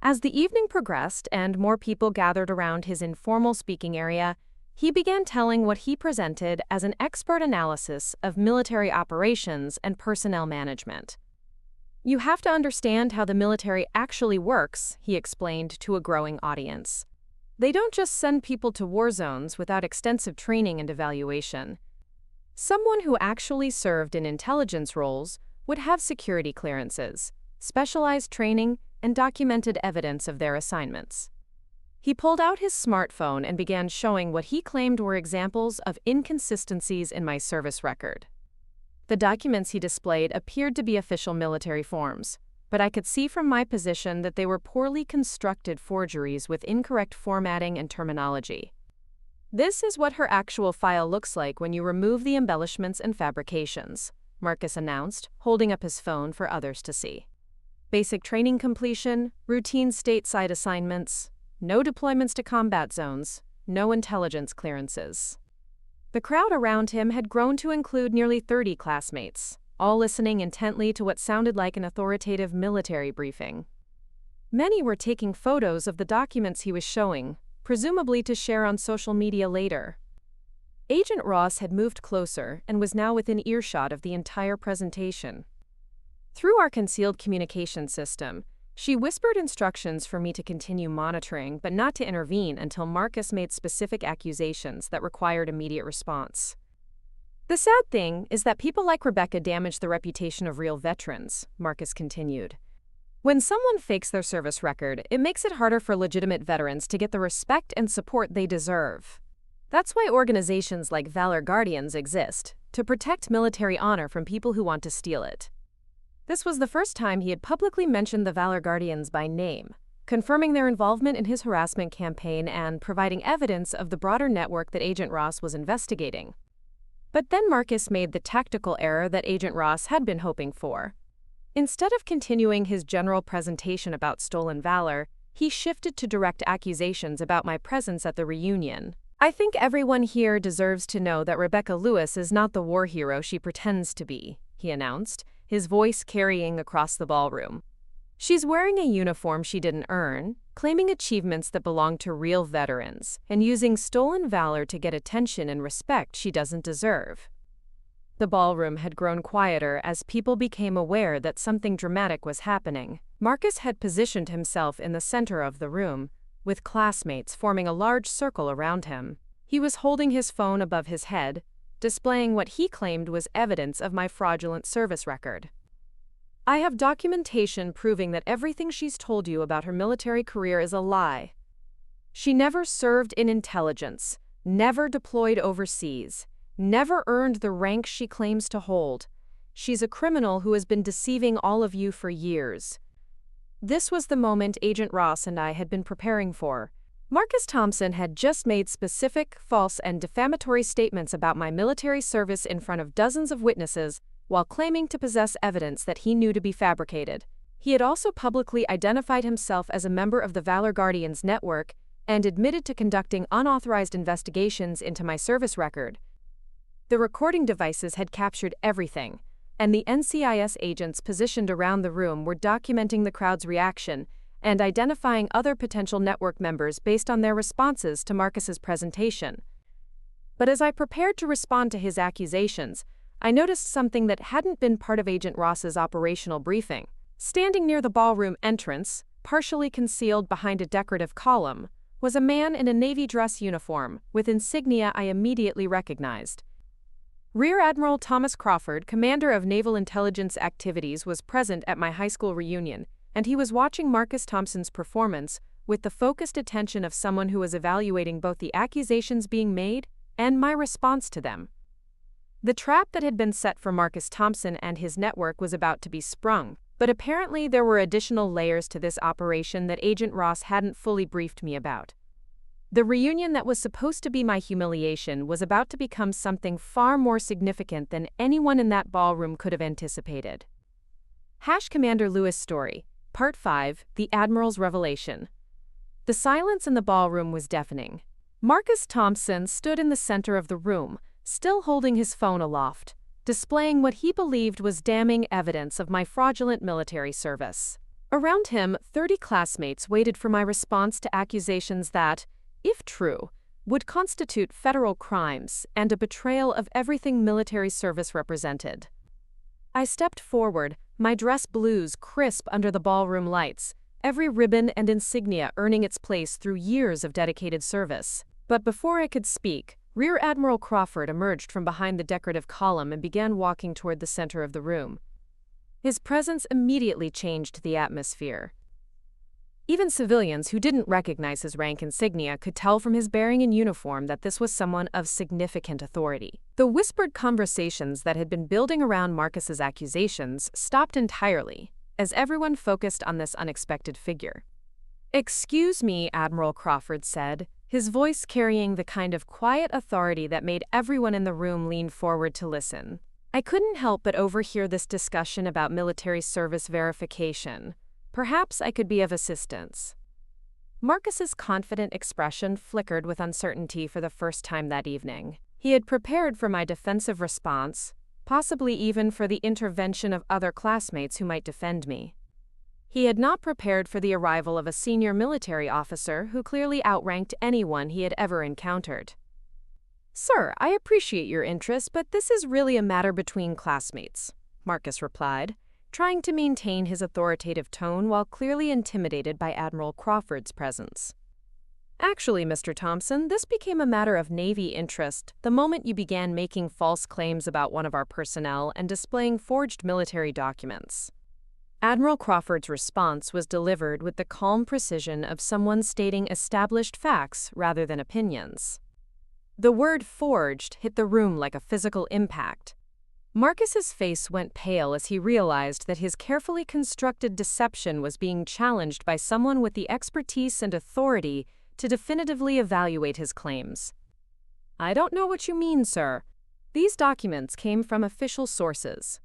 As the evening progressed and more people gathered around his informal speaking area, he began telling what he presented as an expert analysis of military operations and personnel management. You have to understand how the military actually works, he explained to a growing audience. They don't just send people to war zones without extensive training and evaluation. Someone who actually served in intelligence roles would have security clearances, specialized training, and documented evidence of their assignments. He pulled out his smartphone and began showing what he claimed were examples of inconsistencies in my service record. The documents he displayed appeared to be official military forms, but I could see from my position that they were poorly constructed forgeries with incorrect formatting and terminology. This is what her actual file looks like when you remove the embellishments and fabrications, Marcus announced, holding up his phone for others to see. Basic training completion, routine stateside assignments, no deployments to combat zones, no intelligence clearances. The crowd around him had grown to include nearly 30 classmates, all listening intently to what sounded like an authoritative military briefing. Many were taking photos of the documents he was showing, presumably to share on social media later. Agent Ross had moved closer and was now within earshot of the entire presentation. Through our concealed communication system, she whispered instructions for me to continue monitoring but not to intervene until Marcus made specific accusations that required immediate response. The sad thing is that people like Rebecca damage the reputation of real veterans, Marcus continued. When someone fakes their service record, it makes it harder for legitimate veterans to get the respect and support they deserve. That's why organizations like Valor Guardians exist, to protect military honor from people who want to steal it. This was the first time he had publicly mentioned the Valor Guardians by name, confirming their involvement in his harassment campaign and providing evidence of the broader network that Agent Ross was investigating. But then Marcus made the tactical error that Agent Ross had been hoping for. Instead of continuing his general presentation about stolen valor, he shifted to direct accusations about my presence at the reunion. I think everyone here deserves to know that Rebecca Lewis is not the war hero she pretends to be, he announced, his voice carrying across the ballroom. She's wearing a uniform she didn't earn, claiming achievements that belong to real veterans, and using stolen valor to get attention and respect she doesn't deserve. The ballroom had grown quieter as people became aware that something dramatic was happening. Marcus had positioned himself in the center of the room, with classmates forming a large circle around him. He was holding his phone above his head, displaying what he claimed was evidence of my fraudulent service record. I have documentation proving that everything she's told you about her military career is a lie. She never served in intelligence, never deployed overseas, never earned the rank she claims to hold. She's a criminal who has been deceiving all of you for years. This was the moment Agent Ross and I had been preparing for. Marcus Thompson had just made specific, false, and defamatory statements about my military service in front of dozens of witnesses while claiming to possess evidence that he knew to be fabricated. He had also publicly identified himself as a member of the Valor Guardians network and admitted to conducting unauthorized investigations into my service record. The recording devices had captured everything, and the NCIS agents positioned around the room were documenting the crowd's reaction and identifying other potential network members based on their responses to Marcus's presentation. But as I prepared to respond to his accusations, I noticed something that hadn't been part of Agent Ross's operational briefing. Standing near the ballroom entrance, partially concealed behind a decorative column, was a man in a Navy dress uniform with insignia I immediately recognized. Rear Admiral Thomas Crawford, commander of Naval Intelligence Activities, was present at my high school reunion, and he was watching Marcus Thompson's performance with the focused attention of someone who was evaluating both the accusations being made and my response to them. The trap that had been set for Marcus Thompson and his network was about to be sprung, but apparently there were additional layers to this operation that Agent Ross hadn't fully briefed me about. The reunion that was supposed to be my humiliation was about to become something far more significant than anyone in that ballroom could have anticipated. Commander Lewis Story, Part 5, The Admiral's Revelation. The silence in the ballroom was deafening. Marcus Thompson stood in the center of the room, still holding his phone aloft, displaying what he believed was damning evidence of my fraudulent military service. Around him, 30 classmates waited for my response to accusations that, if true, would constitute federal crimes and a betrayal of everything military service represented. I stepped forward, my dress blues crisp under the ballroom lights, every ribbon and insignia earning its place through years of dedicated service. But before I could speak, Rear Admiral Crawford emerged from behind the decorative column and began walking toward the center of the room. His presence immediately changed the atmosphere. Even civilians who didn't recognize his rank insignia could tell from his bearing and uniform that this was someone of significant authority. The whispered conversations that had been building around Marcus's accusations stopped entirely, as everyone focused on this unexpected figure. "Excuse me," Admiral Crawford said, his voice carrying the kind of quiet authority that made everyone in the room lean forward to listen. I couldn't help but overhear this discussion about military service verification. Perhaps I could be of assistance. Marcus's confident expression flickered with uncertainty for the first time that evening. He had prepared for my defensive response, possibly even for the intervention of other classmates who might defend me. He had not prepared for the arrival of a senior military officer who clearly outranked anyone he had ever encountered. "Sir, I appreciate your interest, but this is really a matter between classmates," Marcus replied, trying to maintain his authoritative tone while clearly intimidated by Admiral Crawford's presence. "Actually, Mr. Thompson, this became a matter of Navy interest the moment you began making false claims about one of our personnel and displaying forged military documents." Admiral Crawford's response was delivered with the calm precision of someone stating established facts rather than opinions. The word forged hit the room like a physical impact. Marcus's face went pale as he realized that his carefully constructed deception was being challenged by someone with the expertise and authority to definitively evaluate his claims. "I don't know what you mean, sir. These documents came from official sources.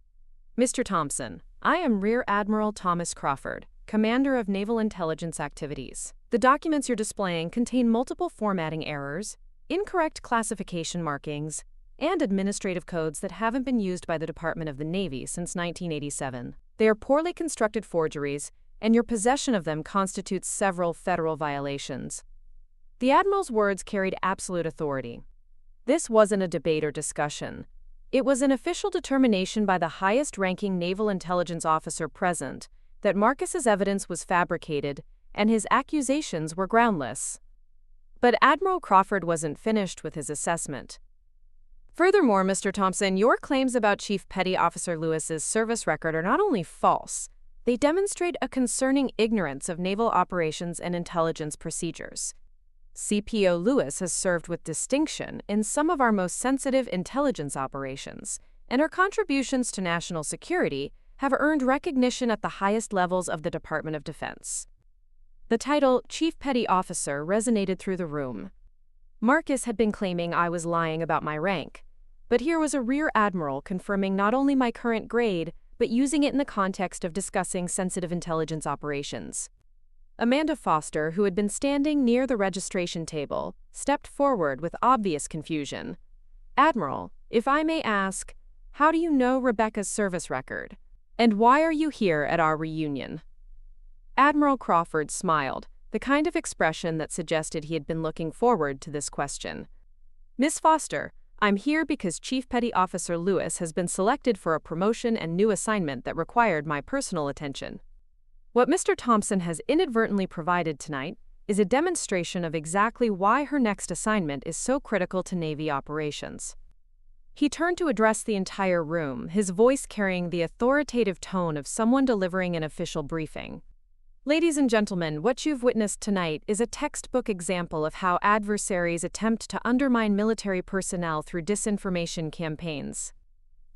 Mr. Thompson, I am Rear Admiral Thomas Crawford, Commander of Naval Intelligence Activities. The documents you're displaying contain multiple formatting errors, incorrect classification markings, and administrative codes that haven't been used by the Department of the Navy since 1987. They are poorly constructed forgeries, and your possession of them constitutes several federal violations." The Admiral's words carried absolute authority. This wasn't a debate or discussion. It was an official determination by the highest-ranking naval intelligence officer present that Marcus's evidence was fabricated and his accusations were groundless. But Admiral Crawford wasn't finished with his assessment. "Furthermore, Mr. Thompson, your claims about Chief Petty Officer Lewis's service record are not only false, they demonstrate a concerning ignorance of naval operations and intelligence procedures. CPO Lewis has served with distinction in some of our most sensitive intelligence operations, and her contributions to national security have earned recognition at the highest levels of the Department of Defense." The title Chief Petty Officer resonated through the room. Marcus had been claiming I was lying about my rank, but here was a Rear Admiral confirming not only my current grade, but using it in the context of discussing sensitive intelligence operations. Amanda Foster, who had been standing near the registration table, stepped forward with obvious confusion. "Admiral, If I may ask, how do you know Rebecca's service record? And why are you here at our reunion? Admiral Crawford smiled, the kind of expression that suggested he had been looking forward to this question. Miss Foster, I'm here because Chief Petty Officer Lewis has been selected for a promotion and new assignment that required my personal attention. What Mr. Thompson has inadvertently provided tonight is a demonstration of exactly why her next assignment is so critical to Navy operations. He turned to address the entire room, his voice carrying the authoritative tone of someone delivering an official briefing. Ladies and gentlemen, what you've witnessed tonight is a textbook example of how adversaries attempt to undermine military personnel through disinformation campaigns.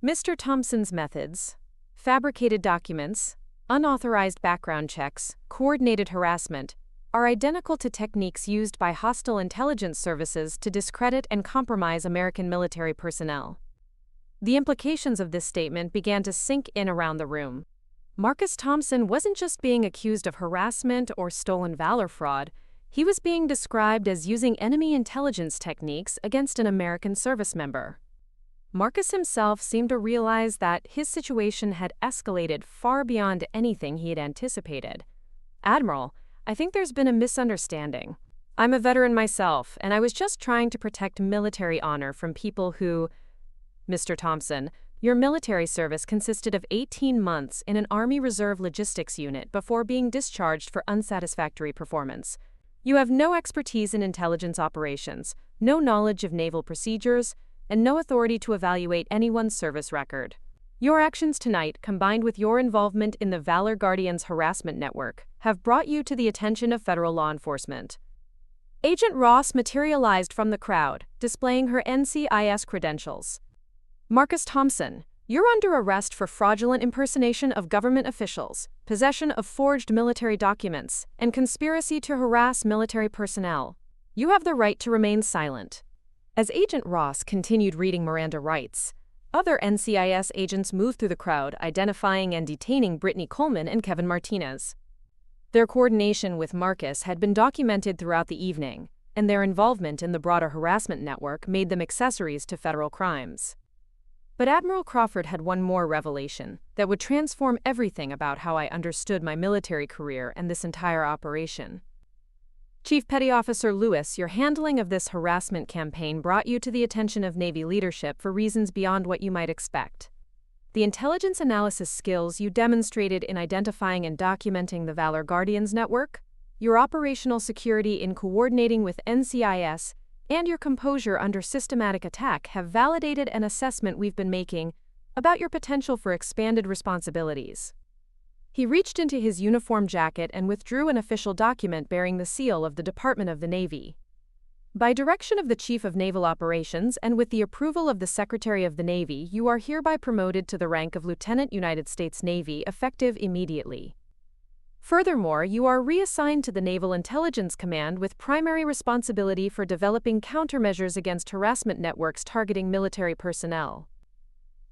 Mr. Thompson's methods: fabricated documents, unauthorized background checks, coordinated harassment, are identical to techniques used by hostile intelligence services to discredit and compromise American military personnel. The implications of this statement began to sink in around the room. Marcus Thompson wasn't just being accused of harassment or stolen valor fraud, he was being described as using enemy intelligence techniques against an American service member. Marcus himself seemed to realize that his situation had escalated far beyond anything he had anticipated. "Admiral, I think there's been a misunderstanding. I'm a veteran myself, and I was just trying to protect military honor from people who—" Mr. Thompson, your military service consisted of 18 months in an Army Reserve logistics unit before being discharged for unsatisfactory performance. You have no expertise in intelligence operations, no knowledge of naval procedures, and no authority to evaluate anyone's service record. Your actions tonight, combined with your involvement in the Valor Guardians harassment network, have brought you to the attention of federal law enforcement." Agent Ross materialized from the crowd, displaying her NCIS credentials. "Marcus Thompson, you're under arrest for fraudulent impersonation of government officials, possession of forged military documents, and conspiracy to harass military personnel. You have the right to remain silent." As Agent Ross continued reading Miranda rights, other NCIS agents moved through the crowd, identifying and detaining Brittany Coleman and Kevin Martinez. Their coordination with Marcus had been documented throughout the evening, and their involvement in the broader harassment network made them accessories to federal crimes. But Admiral Crawford had one more revelation that would transform everything about how I understood my military career and this entire operation. "Chief Petty Officer Lewis, your handling of this harassment campaign brought you to the attention of Navy leadership for reasons beyond what you might expect. The intelligence analysis skills you demonstrated in identifying and documenting the Valor Guardians network, your operational security in coordinating with NCIS, and your composure under systematic attack have validated an assessment we've been making about your potential for expanded responsibilities." He reached into his uniform jacket and withdrew an official document bearing the seal of the Department of the Navy. "By direction of the Chief of Naval Operations and with the approval of the Secretary of the Navy, you are hereby promoted to the rank of Lieutenant United States Navy effective immediately. Furthermore, you are reassigned to the Naval Intelligence Command with primary responsibility for developing countermeasures against harassment networks targeting military personnel."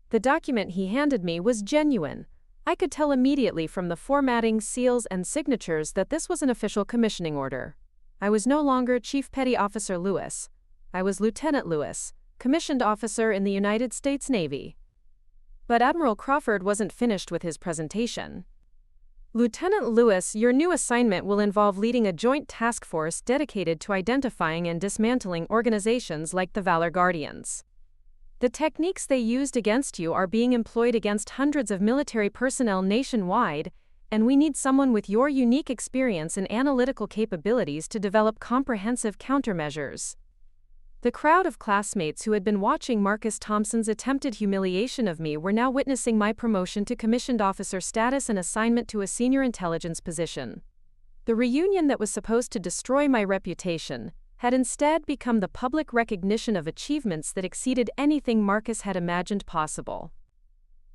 The document he handed me was genuine. I could tell immediately from the formatting, seals, and signatures that this was an official commissioning order. I was no longer Chief Petty Officer Lewis. I was Lieutenant Lewis, commissioned officer in the United States Navy. But Admiral Crawford wasn't finished with his presentation. "Lieutenant Lewis, your new assignment will involve leading a joint task force dedicated to identifying and dismantling organizations like the Valor Guardians. The techniques they used against you are being employed against hundreds of military personnel nationwide, and we need someone with your unique experience and analytical capabilities to develop comprehensive countermeasures." The crowd of classmates who had been watching Marcus Thompson's attempted humiliation of me were now witnessing my promotion to commissioned officer status and assignment to a senior intelligence position. The reunion that was supposed to destroy my reputation had instead become the public recognition of achievements that exceeded anything Marcus had imagined possible.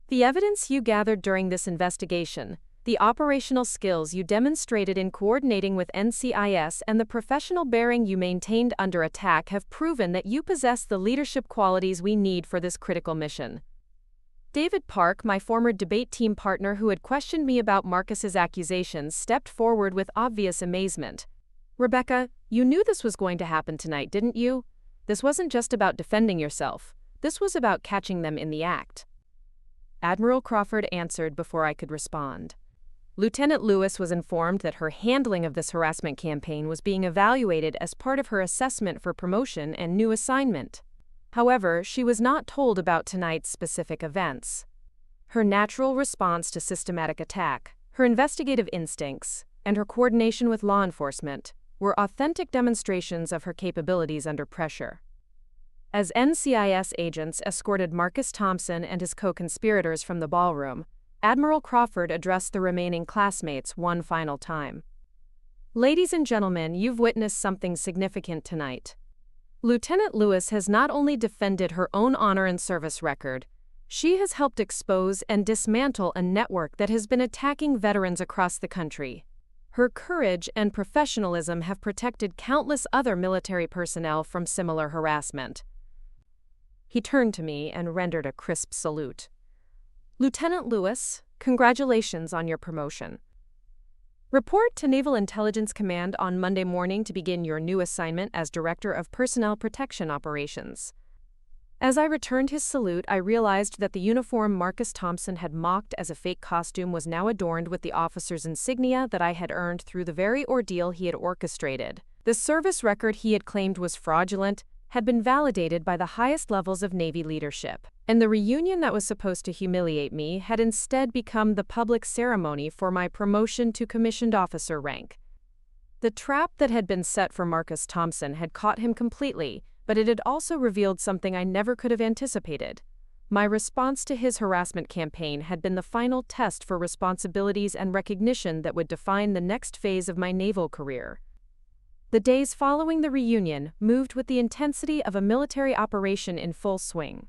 "The evidence you gathered during this investigation, the operational skills you demonstrated in coordinating with NCIS, and the professional bearing you maintained under attack have proven that you possess the leadership qualities we need for this critical mission." David Park, my former debate team partner who had questioned me about Marcus's accusations, stepped forward with obvious amazement. "Rebecca, you knew this was going to happen tonight, didn't you? This wasn't just about defending yourself, This was about catching them in the act. Admiral Crawford answered before I could respond. Lieutenant Lewis was informed that her handling of this harassment campaign was being evaluated as part of her assessment for promotion and new assignment. However, she was not told about tonight's specific events. Her natural response to systematic attack, her investigative instincts, and her coordination with law enforcement were authentic demonstrations of her capabilities under pressure. As NCIS agents escorted Marcus Thompson and his co-conspirators from the ballroom, Admiral Crawford addressed the remaining classmates one final time. "Ladies and gentlemen, you've witnessed something significant tonight. Lieutenant Lewis has not only defended her own honor and service record, she has helped expose and dismantle a network that has been attacking veterans across the country. Her courage and professionalism have protected countless other military personnel from similar harassment." He turned to me and rendered a crisp salute. "Lieutenant Lewis, congratulations on your promotion. Report to Naval Intelligence Command on Monday morning to begin your new assignment as Director of Personnel Protection Operations." As I returned his salute, I realized that the uniform Marcus Thompson had mocked as a fake costume was now adorned with the officer's insignia that I had earned through the very ordeal he had orchestrated. The service record he had claimed was fraudulent had been validated by the highest levels of Navy leadership, and the reunion that was supposed to humiliate me had instead become the public ceremony for my promotion to commissioned officer rank. The trap that had been set for Marcus Thompson had caught him completely, but it had also revealed something I never could have anticipated. My response to his harassment campaign had been the final test for responsibilities and recognition that would define the next phase of my naval career. The days following the reunion moved with the intensity of a military operation in full swing.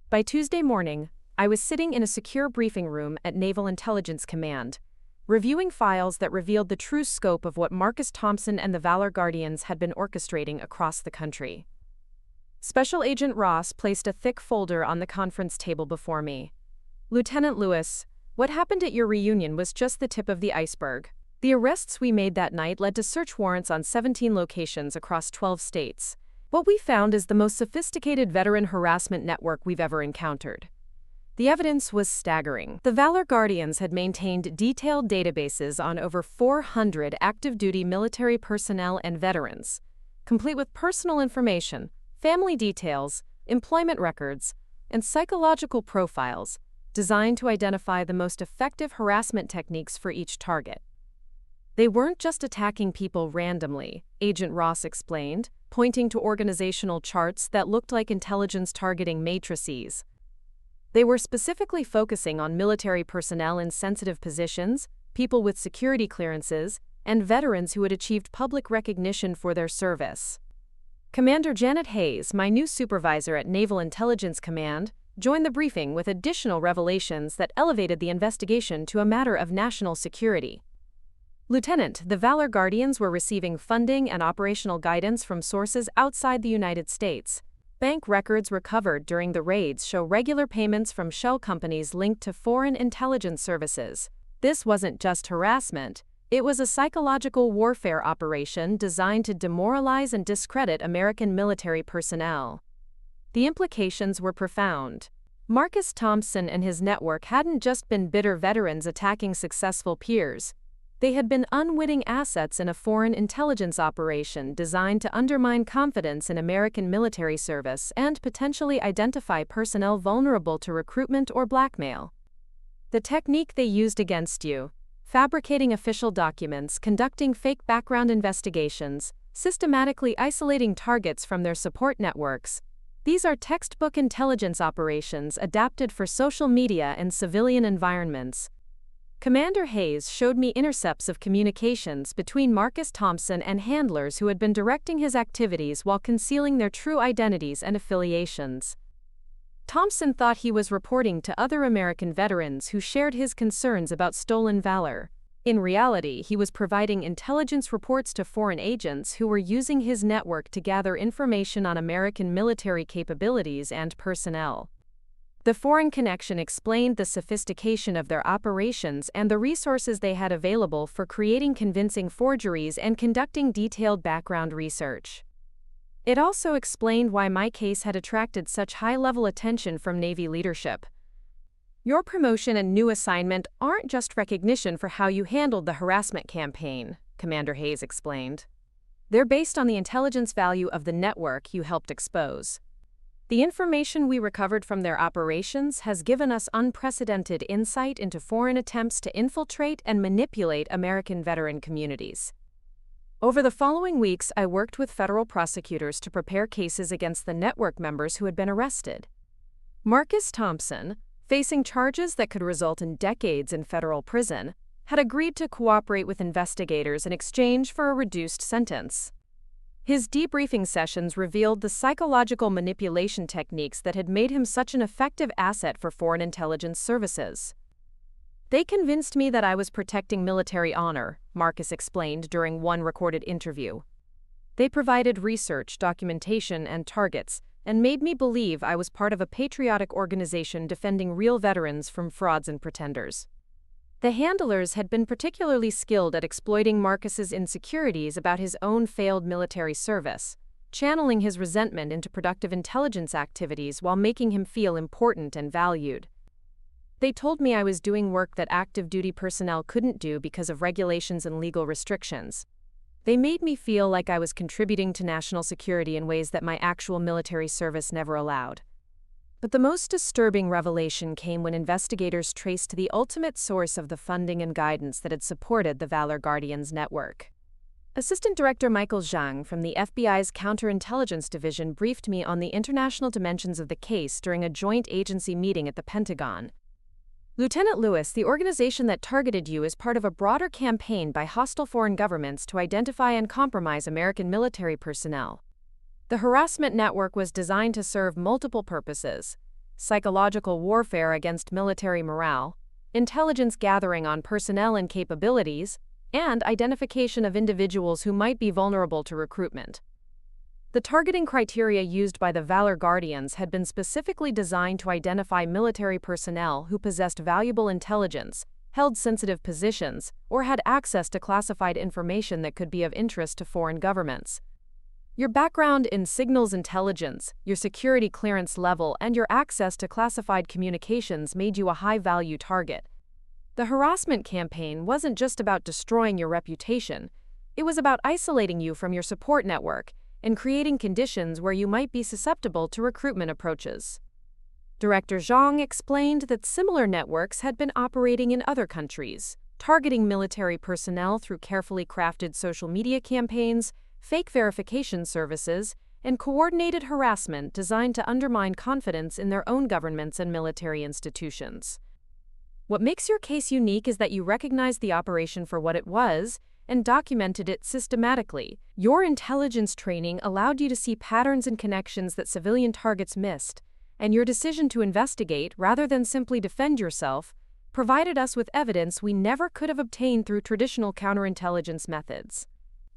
By Tuesday morning, I was sitting in a secure briefing room at Naval Intelligence Command, reviewing files that revealed the true scope of what Marcus Thompson and the Valor Guardians had been orchestrating across the country. Special Agent Ross placed a thick folder on the conference table before me. "Lieutenant Lewis, what happened at your reunion was just the tip of the iceberg. The arrests we made that night led to search warrants on 17 locations across 12 states. What we found is the most sophisticated veteran harassment network we've ever encountered." The evidence was staggering. The Valor Guardians had maintained detailed databases on over 400 active-duty military personnel and veterans, complete with personal information, family details, employment records, and psychological profiles designed to identify the most effective harassment techniques for each target. They weren't just attacking people randomly, Agent Ross explained, pointing to organizational charts that looked like intelligence targeting matrices. They were specifically focusing on military personnel in sensitive positions, people with security clearances, and veterans who had achieved public recognition for their service. Commander Janet Hayes, my new supervisor at Naval Intelligence Command, joined the briefing with additional revelations that elevated the investigation to a matter of national security. "Lieutenant, the Valor Guardians were receiving funding and operational guidance from sources outside the United States. Bank records recovered during the raids show regular payments from shell companies linked to foreign intelligence services. This wasn't just harassment, it was a psychological warfare operation designed to demoralize and discredit American military personnel." The implications were profound. Marcus Thompson and his network hadn't just been bitter veterans attacking successful peers. They had been unwitting assets in a foreign intelligence operation designed to undermine confidence in American military service and potentially identify personnel vulnerable to recruitment or blackmail. The technique they used against you, fabricating official documents, conducting fake background investigations, systematically isolating targets from their support networks, these are textbook intelligence operations adapted for social media and civilian environments. Commander Hayes showed me intercepts of communications between Marcus Thompson and handlers who had been directing his activities while concealing their true identities and affiliations. Thompson thought he was reporting to other American veterans who shared his concerns about stolen valor. In reality, he was providing intelligence reports to foreign agents who were using his network to gather information on American military capabilities and personnel. The foreign connection explained the sophistication of their operations and the resources they had available for creating convincing forgeries and conducting detailed background research. It also explained why my case had attracted such high-level attention from Navy leadership. Your promotion and new assignment aren't just recognition for how you handled the harassment campaign, Commander Hayes explained. They're based on the intelligence value of the network you helped expose. The information we recovered from their operations has given us unprecedented insight into foreign attempts to infiltrate and manipulate American veteran communities. Over the following weeks, I worked with federal prosecutors to prepare cases against the network members who had been arrested. Marcus Thompson, facing charges that could result in decades in federal prison, had agreed to cooperate with investigators in exchange for a reduced sentence. His debriefing sessions revealed the psychological manipulation techniques that had made him such an effective asset for foreign intelligence services. They convinced me that I was protecting military honor, Marcus explained during one recorded interview. They provided research, documentation, and targets, and made me believe I was part of a patriotic organization defending real veterans from frauds and pretenders. The handlers had been particularly skilled at exploiting Marcus's insecurities about his own failed military service, channeling his resentment into productive intelligence activities while making him feel important and valued. They told me I was doing work that active duty personnel couldn't do because of regulations and legal restrictions. They made me feel like I was contributing to national security in ways that my actual military service never allowed. But the most disturbing revelation came when investigators traced the ultimate source of the funding and guidance that had supported the Valor Guardians network. Assistant Director Michael Zhang from the FBI's Counterintelligence Division briefed me on the international dimensions of the case during a joint agency meeting at the Pentagon. Lieutenant Lewis, the organization that targeted you is part of a broader campaign by hostile foreign governments to identify and compromise American military personnel. The harassment network was designed to serve multiple purposes: psychological warfare against military morale, intelligence gathering on personnel and capabilities, and identification of individuals who might be vulnerable to recruitment. The targeting criteria used by the Valor Guardians had been specifically designed to identify military personnel who possessed valuable intelligence, held sensitive positions, or had access to classified information that could be of interest to foreign governments. Your background in signals intelligence, your security clearance level, and your access to classified communications made you a high-value target. The harassment campaign wasn't just about destroying your reputation, it was about isolating you from your support network and creating conditions where you might be susceptible to recruitment approaches. Director Zhang explained that similar networks had been operating in other countries, targeting military personnel through carefully crafted social media campaigns, fake verification services, and coordinated harassment designed to undermine confidence in their own governments and military institutions. What makes your case unique is that you recognized the operation for what it was and documented it systematically. Your intelligence training allowed you to see patterns and connections that civilian targets missed, and your decision to investigate rather than simply defend yourself provided us with evidence we never could have obtained through traditional counterintelligence methods.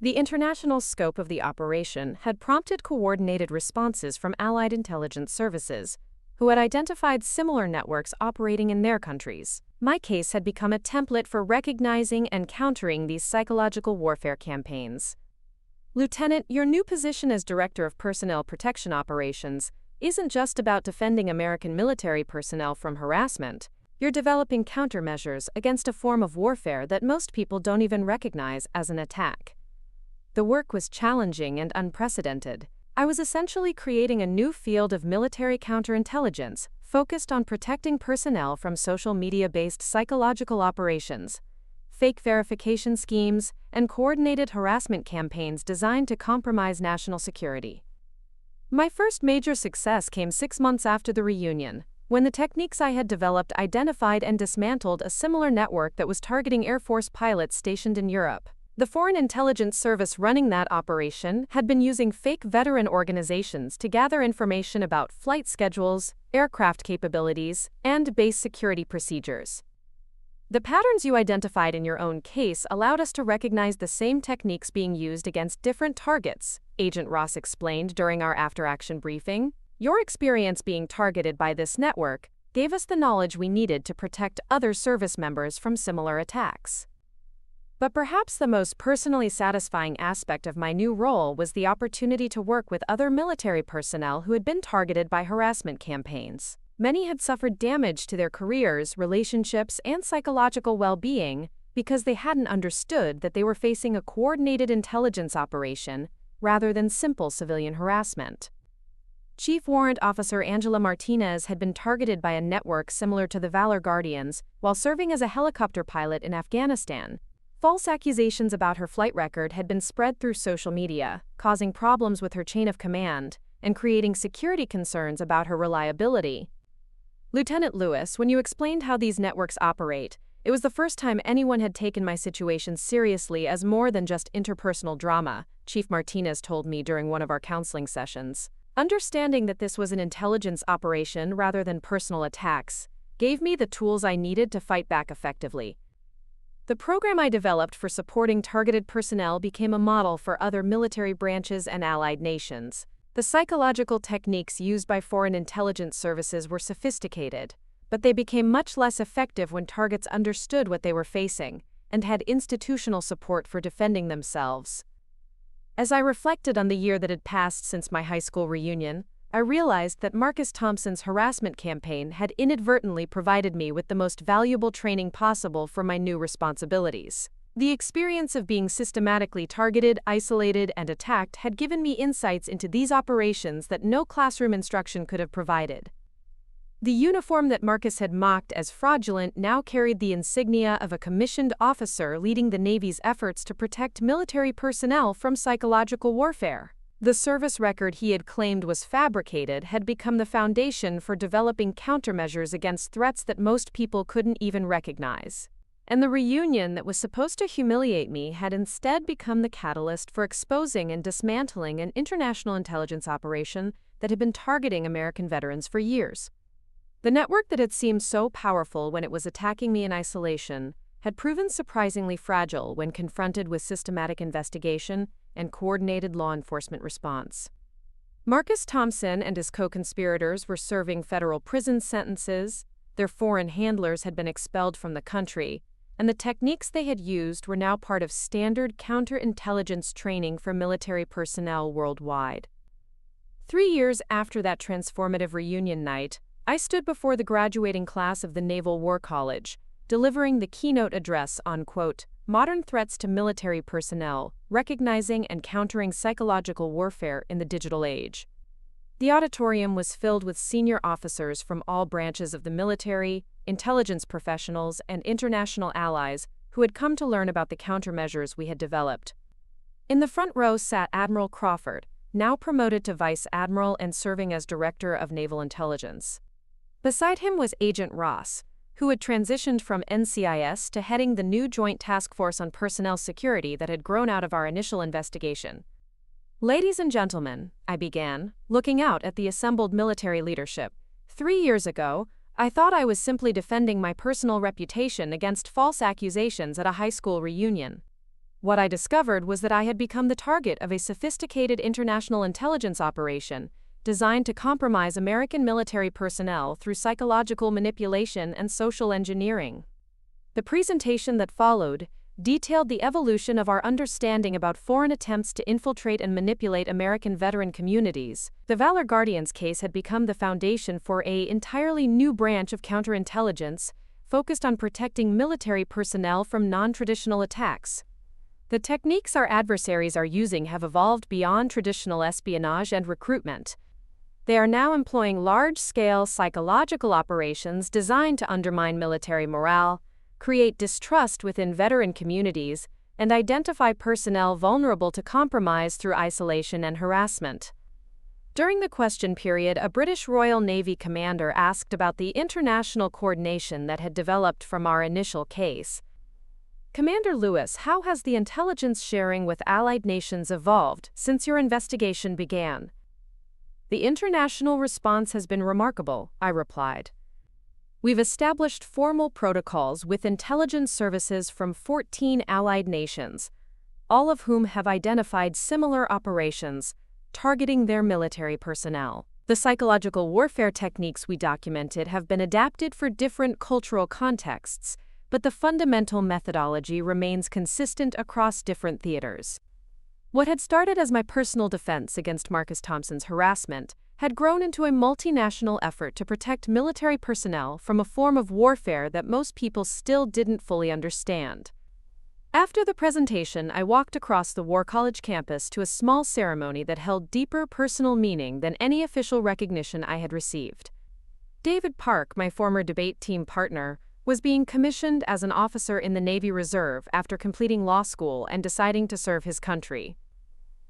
The international scope of the operation had prompted coordinated responses from allied intelligence services, who had identified similar networks operating in their countries. My case had become a template for recognizing and countering these psychological warfare campaigns. Lieutenant, your new position as Director of Personnel Protection Operations isn't just about defending American military personnel from harassment. You're developing countermeasures against a form of warfare that most people don't even recognize as an attack. The work was challenging and unprecedented. I was essentially creating a new field of military counterintelligence focused on protecting personnel from social media-based psychological operations, fake verification schemes, and coordinated harassment campaigns designed to compromise national security. My first major success came 6 months after the reunion, when the techniques I had developed identified and dismantled a similar network that was targeting Air Force pilots stationed in Europe. The Foreign Intelligence Service running that operation had been using fake veteran organizations to gather information about flight schedules, aircraft capabilities, and base security procedures. The patterns you identified in your own case allowed us to recognize the same techniques being used against different targets, Agent Ross explained during our after-action briefing. Your experience being targeted by this network gave us the knowledge we needed to protect other service members from similar attacks. But perhaps the most personally satisfying aspect of my new role was the opportunity to work with other military personnel who had been targeted by harassment campaigns. Many had suffered damage to their careers, relationships, and psychological well-being because they hadn't understood that they were facing a coordinated intelligence operation rather than simple civilian harassment. Chief Warrant Officer Angela Martinez had been targeted by a network similar to the Valor Guardians while serving as a helicopter pilot in Afghanistan. False accusations about her flight record had been spread through social media, causing problems with her chain of command and creating security concerns about her reliability. Lieutenant Lewis, when you explained how these networks operate, it was the first time anyone had taken my situation seriously as more than just interpersonal drama, Chief Martinez told me during one of our counseling sessions. Understanding that this was an intelligence operation rather than personal attacks gave me the tools I needed to fight back effectively. The program I developed for supporting targeted personnel became a model for other military branches and allied nations. The psychological techniques used by foreign intelligence services were sophisticated, but they became much less effective when targets understood what they were facing and had institutional support for defending themselves. As I reflected on the year that had passed since my high school reunion, I realized that Marcus Thompson's harassment campaign had inadvertently provided me with the most valuable training possible for my new responsibilities. The experience of being systematically targeted, isolated, and attacked had given me insights into these operations that no classroom instruction could have provided. The uniform that Marcus had mocked as fraudulent now carried the insignia of a commissioned officer leading the Navy's efforts to protect military personnel from psychological warfare. The service record he had claimed was fabricated had become the foundation for developing countermeasures against threats that most people couldn't even recognize. And the reunion that was supposed to humiliate me had instead become the catalyst for exposing and dismantling an international intelligence operation that had been targeting American veterans for years. The network that had seemed so powerful when it was attacking me in isolation had proven surprisingly fragile when confronted with systematic investigation and coordinated law enforcement response. Marcus Thompson and his co-conspirators were serving federal prison sentences, their foreign handlers had been expelled from the country, and the techniques they had used were now part of standard counterintelligence training for military personnel worldwide. 3 years after that transformative reunion night, I stood before the graduating class of the Naval War College, delivering the keynote address on, quote, modern threats to military personnel, recognizing and countering psychological warfare in the digital age. The auditorium was filled with senior officers from all branches of the military, intelligence professionals, and international allies who had come to learn about the countermeasures we had developed. In the front row sat Admiral Crawford, now promoted to Vice Admiral and serving as Director of Naval Intelligence. Beside him was Agent Ross, who had transitioned from NCIS to heading the new Joint Task Force on Personnel Security that had grown out of our initial investigation. Ladies and gentlemen, I began, looking out at the assembled military leadership. 3 years ago, I thought I was simply defending my personal reputation against false accusations at a high school reunion. What I discovered was that I had become the target of a sophisticated international intelligence operation designed to compromise American military personnel through psychological manipulation and social engineering. The presentation that followed detailed the evolution of our understanding about foreign attempts to infiltrate and manipulate American veteran communities. The Valor Guardians case had become the foundation for an entirely new branch of counterintelligence focused on protecting military personnel from non-traditional attacks. The techniques our adversaries are using have evolved beyond traditional espionage and recruitment. They are now employing large-scale psychological operations designed to undermine military morale, create distrust within veteran communities, and identify personnel vulnerable to compromise through isolation and harassment. During the question period, a British Royal Navy commander asked about the international coordination that had developed from our initial case. Commander Lewis, how has the intelligence sharing with allied nations evolved since your investigation began? The international response has been remarkable, I replied. We've established formal protocols with intelligence services from 14 allied nations, all of whom have identified similar operations targeting their military personnel. The psychological warfare techniques we documented have been adapted for different cultural contexts, but the fundamental methodology remains consistent across different theaters. What had started as my personal defense against Marcus Thompson's harassment had grown into a multinational effort to protect military personnel from a form of warfare that most people still didn't fully understand. After the presentation, I walked across the War College campus to a small ceremony that held deeper personal meaning than any official recognition I had received. David Park, my former debate team partner, was being commissioned as an officer in the Navy Reserve after completing law school and deciding to serve his country.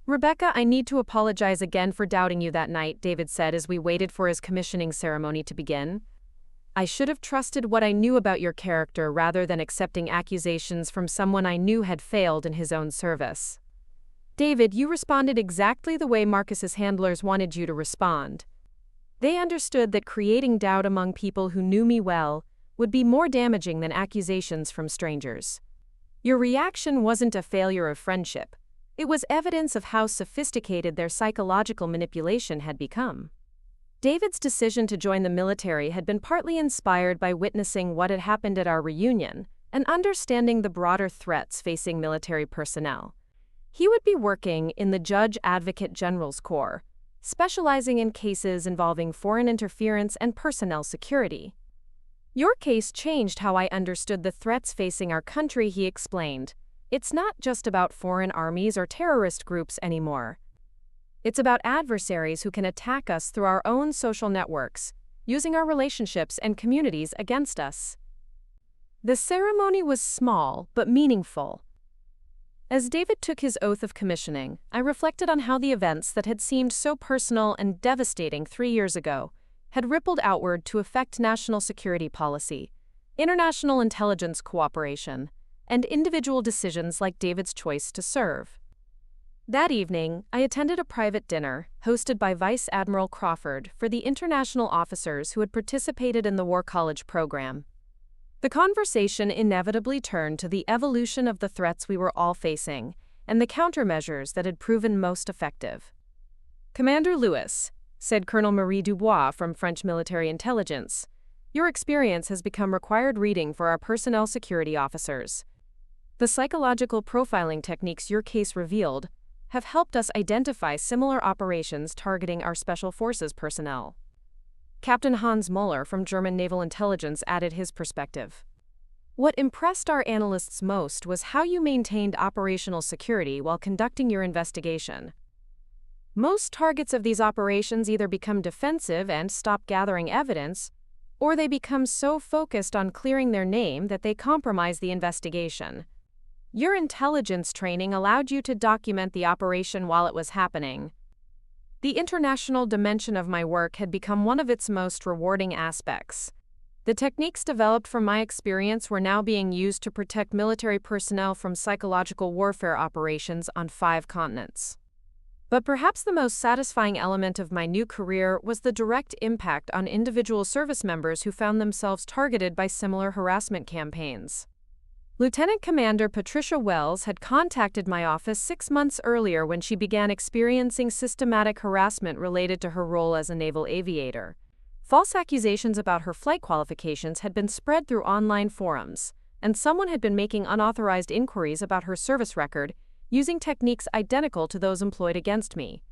"Rebecca, I need to apologize again for doubting you that night," David said as we waited for his commissioning ceremony to begin. "I should have trusted what I knew about your character rather than accepting accusations from someone I knew had failed in his own service." "David, you responded exactly the way Marcus's handlers wanted you to respond. They understood that creating doubt among people who knew me well would be more damaging than accusations from strangers. Your reaction wasn't a failure of friendship. It was evidence of how sophisticated their psychological manipulation had become." David's decision to join the military had been partly inspired by witnessing what had happened at our reunion and understanding the broader threats facing military personnel. He would be working in the Judge Advocate General's Corps, specializing in cases involving foreign interference and personnel security. "Your case changed how I understood the threats facing our country," he explained. "It's not just about foreign armies or terrorist groups anymore. It's about adversaries who can attack us through our own social networks, using our relationships and communities against us." The ceremony was small but meaningful. As David took his oath of commissioning, I reflected on how the events that had seemed so personal and devastating 3 years ago had rippled outward to affect national security policy, international intelligence cooperation, and individual decisions like David's choice to serve. That evening, I attended a private dinner hosted by Vice Admiral Crawford for the international officers who had participated in the War College program. The conversation inevitably turned to the evolution of the threats we were all facing and the countermeasures that had proven most effective. "Commander Lewis," said Colonel Marie Dubois from French military intelligence, "your experience has become required reading for our personnel security officers. The psychological profiling techniques your case revealed have helped us identify similar operations targeting our Special Forces personnel." Captain Hans Muller from German Naval Intelligence added his perspective. "What impressed our analysts most was how you maintained operational security while conducting your investigation. Most targets of these operations either become defensive and stop gathering evidence, or they become so focused on clearing their name that they compromise the investigation. Your intelligence training allowed you to document the operation while it was happening. The international dimension of my work had become one of its most rewarding aspects. The techniques developed from my experience were now being used to protect military personnel from psychological warfare operations on 5 continents. But perhaps the most satisfying element of my new career was the direct impact on individual service members who found themselves targeted by similar harassment campaigns. Lieutenant Commander Patricia Wells had contacted my office 6 months earlier when she began experiencing systematic harassment related to her role as a naval aviator. False accusations about her flight qualifications had been spread through online forums, and someone had been making unauthorized inquiries about her service record using techniques identical to those employed against me.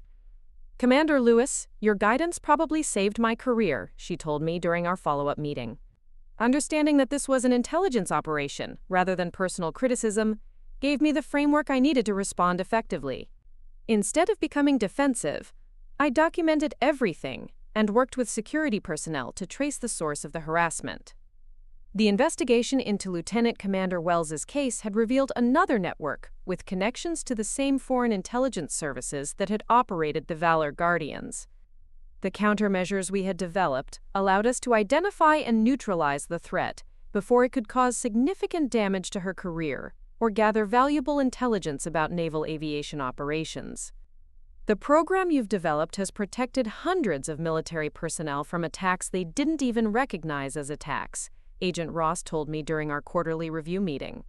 "Commander Lewis, your guidance probably saved my career," she told me during our follow-up meeting. Understanding that this was an intelligence operation, rather than personal criticism, gave me the framework I needed to respond effectively. Instead of becoming defensive, I documented everything and worked with security personnel to trace the source of the harassment. The investigation into Lieutenant Commander Wells's case had revealed another network with connections to the same foreign intelligence services that had operated the Valor Guardians. The countermeasures we had developed allowed us to identify and neutralize the threat before it could cause significant damage to her career or gather valuable intelligence about naval aviation operations. "The program you've developed has protected hundreds of military personnel from attacks they didn't even recognize as attacks," Agent Ross told me during our quarterly review meeting.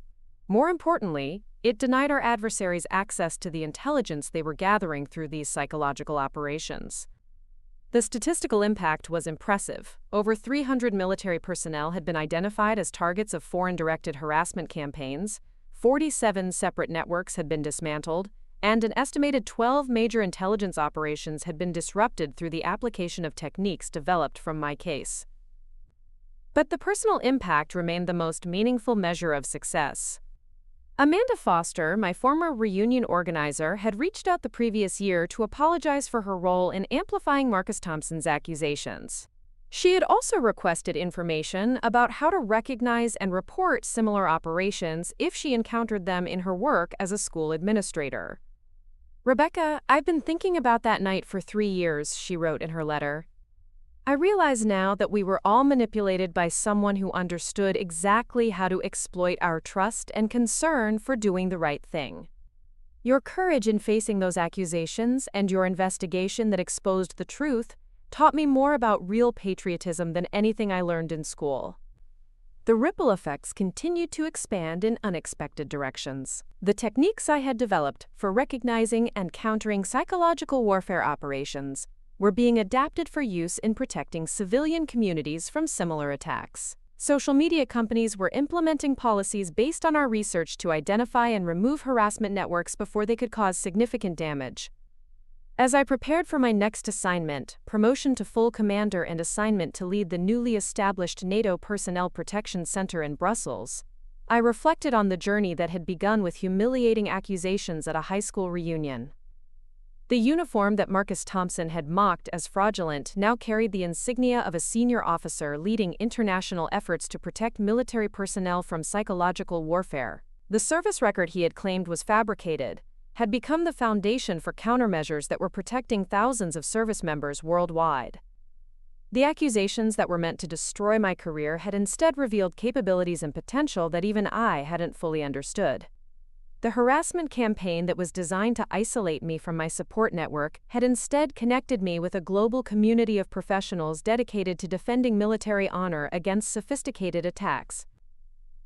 "More importantly, it denied our adversaries access to the intelligence they were gathering through these psychological operations." The statistical impact was impressive. Over 300 military personnel had been identified as targets of foreign-directed harassment campaigns, 47 separate networks had been dismantled, and an estimated 12 major intelligence operations had been disrupted through the application of techniques developed from my case. But the personal impact remained the most meaningful measure of success. Amanda Foster, my former reunion organizer, had reached out the previous year to apologize for her role in amplifying Marcus Thompson's accusations. She had also requested information about how to recognize and report similar operations if she encountered them in her work as a school administrator. "Rebecca, I've been thinking about that night for 3 years," she wrote in her letter. "I realize now that we were all manipulated by someone who understood exactly how to exploit our trust and concern for doing the right thing. Your courage in facing those accusations and your investigation that exposed the truth taught me more about real patriotism than anything I learned in school." The ripple effects continued to expand in unexpected directions. The techniques I had developed for recognizing and countering psychological warfare operations were being adapted for use in protecting civilian communities from similar attacks. Social media companies were implementing policies based on our research to identify and remove harassment networks before they could cause significant damage. As I prepared for my next assignment, promotion to full commander and assignment to lead the newly established NATO Personnel Protection Center in Brussels, I reflected on the journey that had begun with humiliating accusations at a high school reunion. The uniform that Marcus Thompson had mocked as fraudulent now carried the insignia of a senior officer leading international efforts to protect military personnel from psychological warfare. The service record he had claimed was fabricated had become the foundation for countermeasures that were protecting thousands of service members worldwide. The accusations that were meant to destroy my career had instead revealed capabilities and potential that even I hadn't fully understood. The harassment campaign that was designed to isolate me from my support network had instead connected me with a global community of professionals dedicated to defending military honor against sophisticated attacks.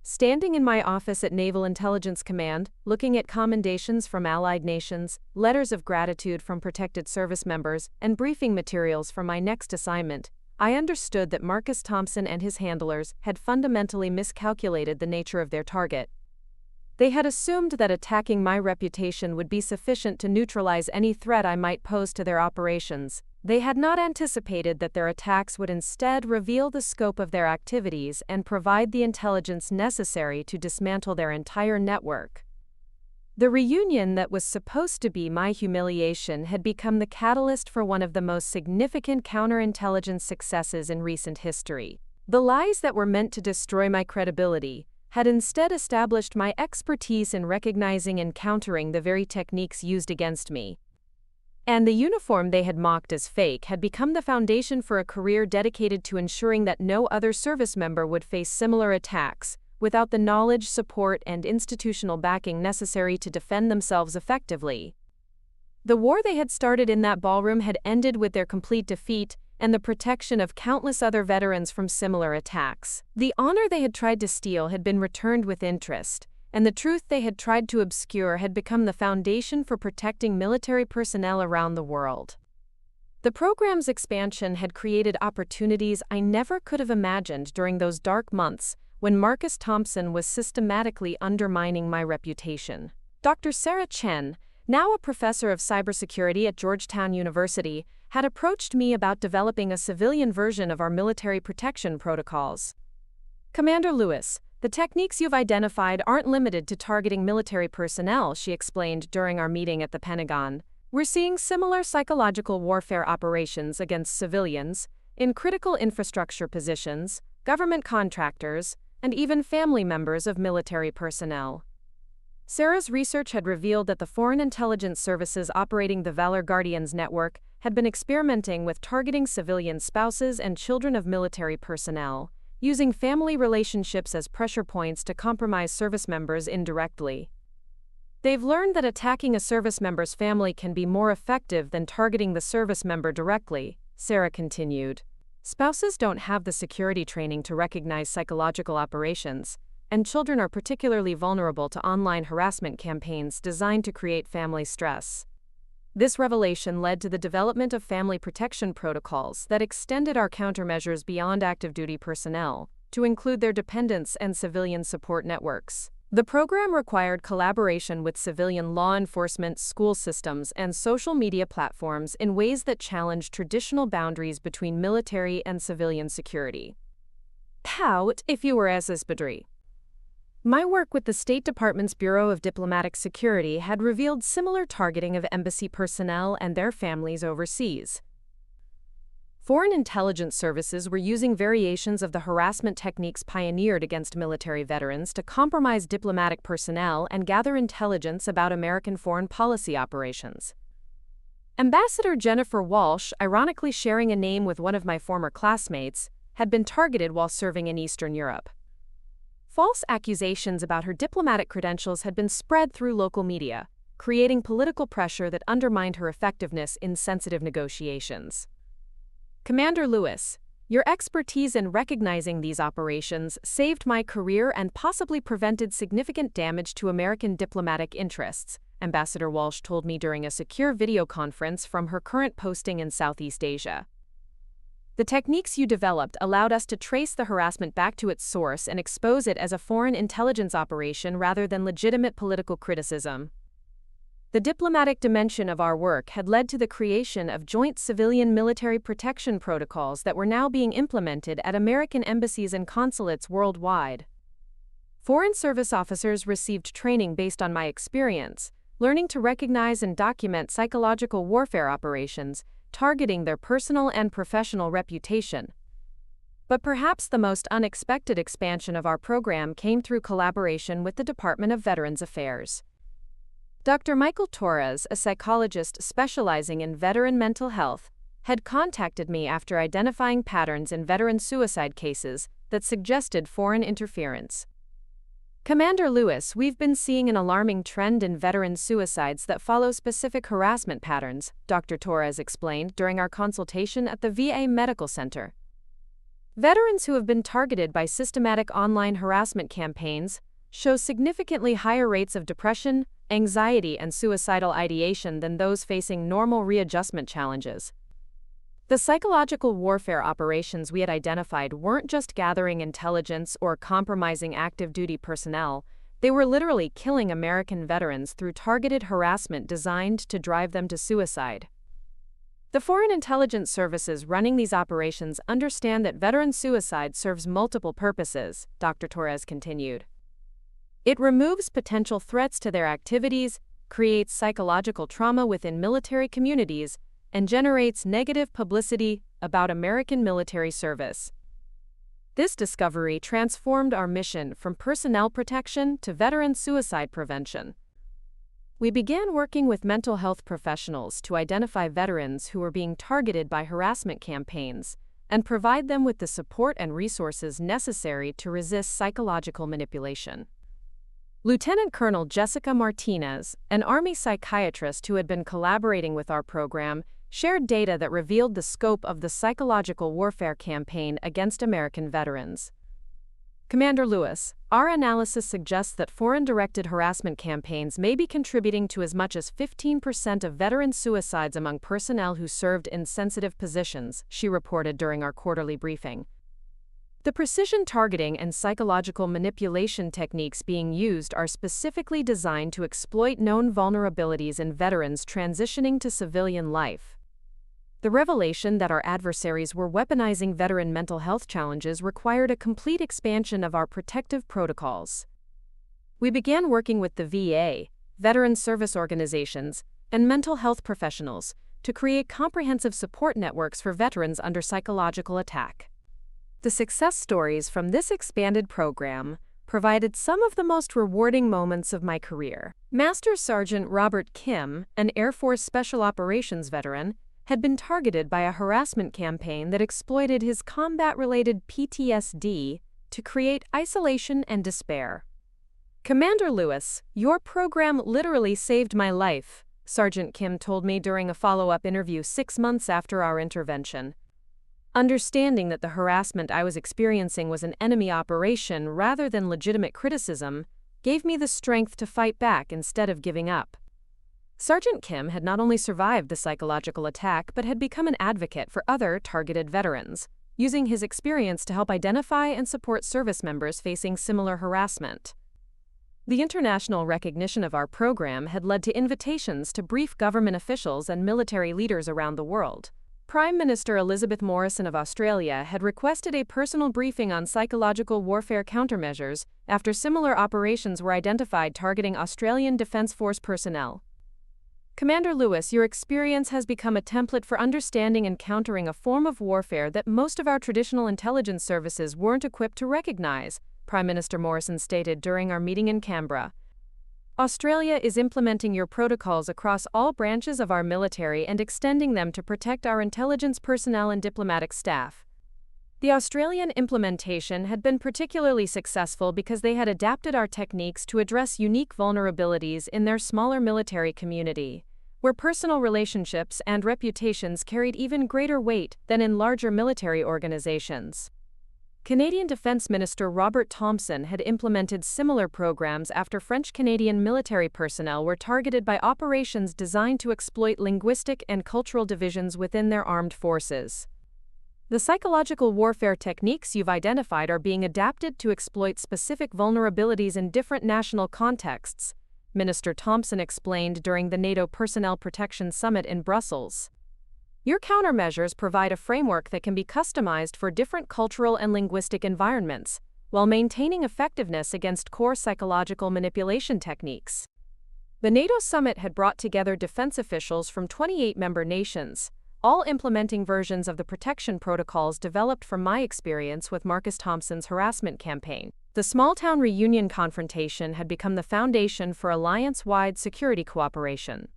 Standing in my office at Naval Intelligence Command, looking at commendations from allied nations, letters of gratitude from protected service members, and briefing materials for my next assignment, I understood that Marcus Thompson and his handlers had fundamentally miscalculated the nature of their target. They had assumed that attacking my reputation would be sufficient to neutralize any threat I might pose to their operations. They had not anticipated that their attacks would instead reveal the scope of their activities and provide the intelligence necessary to dismantle their entire network. The reunion that was supposed to be my humiliation had become the catalyst for one of the most significant counterintelligence successes in recent history. The lies that were meant to destroy my credibility had instead established my expertise in recognizing and countering the very techniques used against me. And the uniform they had mocked as fake had become the foundation for a career dedicated to ensuring that no other service member would face similar attacks without the knowledge, support, and institutional backing necessary to defend themselves effectively. The war they had started in that ballroom had ended with their complete defeat and the protection of countless other veterans from similar attacks. The honor they had tried to steal had been returned with interest, and the truth they had tried to obscure had become the foundation for protecting military personnel around the world. The program's expansion had created opportunities I never could have imagined during those dark months when Marcus Thompson was systematically undermining my reputation. Dr. Sarah Chen, now a professor of cybersecurity at Georgetown University, had approached me about developing a civilian version of our military protection protocols. "Commander Lewis, the techniques you've identified aren't limited to targeting military personnel," she explained during our meeting at the Pentagon. "We're seeing similar psychological warfare operations against civilians, in critical infrastructure positions, government contractors, and even family members of military personnel." Sarah's research had revealed that the foreign intelligence services operating the Valor Guardians network had been experimenting with targeting civilian spouses and children of military personnel, using family relationships as pressure points to compromise service members indirectly. "They've learned that attacking a service member's family can be more effective than targeting the service member directly," Sarah continued. "Spouses don't have the security training to recognize psychological operations, and children are particularly vulnerable to online harassment campaigns designed to create family stress. This revelation led to the development of family protection protocols that extended our countermeasures beyond active duty personnel to include their dependents and civilian support networks. The program required collaboration with civilian law enforcement, school systems, and social media platforms in ways that challenged traditional boundaries between military and civilian security. Pout if you were SS Badri. My work with the State Department's Bureau of Diplomatic Security had revealed similar targeting of embassy personnel and their families overseas. Foreign intelligence services were using variations of the harassment techniques pioneered against military veterans to compromise diplomatic personnel and gather intelligence about American foreign policy operations. Ambassador Jennifer Walsh, ironically sharing a name with one of my former classmates, had been targeted while serving in Eastern Europe. False accusations about her diplomatic credentials had been spread through local media, creating political pressure that undermined her effectiveness in sensitive negotiations. Commander Lewis, your expertise in recognizing these operations saved my career and possibly prevented significant damage to American diplomatic interests, Ambassador Walsh told me during a secure video conference from her current posting in Southeast Asia. The techniques you developed allowed us to trace the harassment back to its source and expose it as a foreign intelligence operation rather than legitimate political criticism. The diplomatic dimension of our work had led to the creation of joint civilian-military protection protocols that were now being implemented at American embassies and consulates worldwide. Foreign service officers received training based on my experience, learning to recognize and document psychological warfare operations, targeting their personal and professional reputation. But perhaps the most unexpected expansion of our program came through collaboration with the Department of Veterans Affairs. Dr. Michael Torres, a psychologist specializing in veteran mental health, had contacted me after identifying patterns in veteran suicide cases that suggested foreign interference. Commander Lewis, we've been seeing an alarming trend in veteran suicides that follow specific harassment patterns, Dr. Torres explained during our consultation at the VA Medical Center. Veterans who have been targeted by systematic online harassment campaigns show significantly higher rates of depression, anxiety, and suicidal ideation than those facing normal readjustment challenges. The psychological warfare operations we had identified weren't just gathering intelligence or compromising active duty personnel, they were literally killing American veterans through targeted harassment designed to drive them to suicide. The foreign intelligence services running these operations understand that veteran suicide serves multiple purposes, Dr. Torres continued. It removes potential threats to their activities, creates psychological trauma within military communities, and generates negative publicity about American military service. This discovery transformed our mission from personnel protection to veteran suicide prevention. We began working with mental health professionals to identify veterans who were being targeted by harassment campaigns and provide them with the support and resources necessary to resist psychological manipulation. Lieutenant Colonel Jessica Martinez, an Army psychiatrist who had been collaborating with our program, shared data that revealed the scope of the psychological warfare campaign against American veterans. Commander Lewis, our analysis suggests that foreign-directed harassment campaigns may be contributing to as much as 15% of veteran suicides among personnel who served in sensitive positions, she reported during our quarterly briefing. The precision targeting and psychological manipulation techniques being used are specifically designed to exploit known vulnerabilities in veterans transitioning to civilian life. The revelation that our adversaries were weaponizing veteran mental health challenges required a complete expansion of our protective protocols. We began working with the VA, veteran service organizations, and mental health professionals to create comprehensive support networks for veterans under psychological attack. The success stories from this expanded program provided some of the most rewarding moments of my career. Master Sergeant Robert Kim, an Air Force Special Operations veteran, had been targeted by a harassment campaign that exploited his combat-related PTSD to create isolation and despair. Commander Lewis, your program literally saved my life, Sergeant Kim told me during a follow-up interview 6 months after our intervention. Understanding that the harassment I was experiencing was an enemy operation rather than legitimate criticism gave me the strength to fight back instead of giving up. Sergeant Kim had not only survived the psychological attack but had become an advocate for other targeted veterans, using his experience to help identify and support service members facing similar harassment. The international recognition of our program had led to invitations to brief government officials and military leaders around the world. Prime Minister Elizabeth Morrison of Australia had requested a personal briefing on psychological warfare countermeasures after similar operations were identified targeting Australian Defence Force personnel. Commander Lewis, your experience has become a template for understanding and countering a form of warfare that most of our traditional intelligence services weren't equipped to recognize, Prime Minister Morrison stated during our meeting in Canberra. Australia is implementing your protocols across all branches of our military and extending them to protect our intelligence personnel and diplomatic staff. The Australian implementation had been particularly successful because they had adapted our techniques to address unique vulnerabilities in their smaller military community, where personal relationships and reputations carried even greater weight than in larger military organizations. Canadian Defence Minister Robert Thompson had implemented similar programs after French-Canadian military personnel were targeted by operations designed to exploit linguistic and cultural divisions within their armed forces. The psychological warfare techniques you've identified are being adapted to exploit specific vulnerabilities in different national contexts, Minister Thompson explained during the NATO Personnel Protection Summit in Brussels. Your countermeasures provide a framework that can be customized for different cultural and linguistic environments, while maintaining effectiveness against core psychological manipulation techniques. The NATO summit had brought together defense officials from 28 member nations, all implementing versions of the protection protocols developed from my experience with Marcus Thompson's harassment campaign. The small-town reunion confrontation had become the foundation for alliance-wide security cooperation.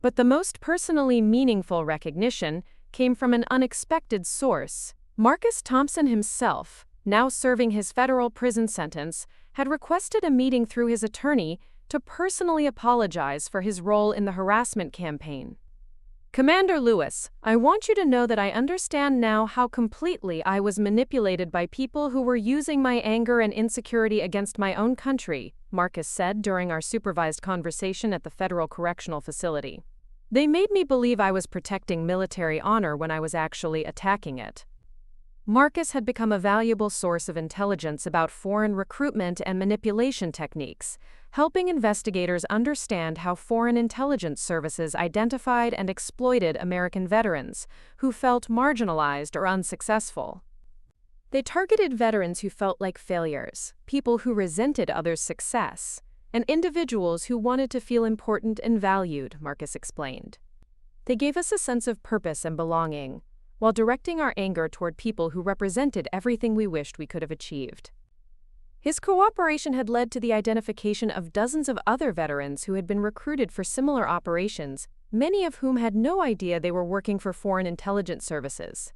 But the most personally meaningful recognition came from an unexpected source. Marcus Thompson himself, now serving his federal prison sentence, had requested a meeting through his attorney to personally apologize for his role in the harassment campaign. Commander Lewis, I want you to know that I understand now how completely I was manipulated by people who were using my anger and insecurity against my own country, Marcus said during our supervised conversation at the Federal Correctional Facility. They made me believe I was protecting military honor when I was actually attacking it. Marcus had become a valuable source of intelligence about foreign recruitment and manipulation techniques, helping investigators understand how foreign intelligence services identified and exploited American veterans who felt marginalized or unsuccessful. They targeted veterans who felt like failures, people who resented others' success, and individuals who wanted to feel important and valued, Marcus explained. They gave us a sense of purpose and belonging, while directing our anger toward people who represented everything we wished we could have achieved. His cooperation had led to the identification of dozens of other veterans who had been recruited for similar operations, many of whom had no idea they were working for foreign intelligence services.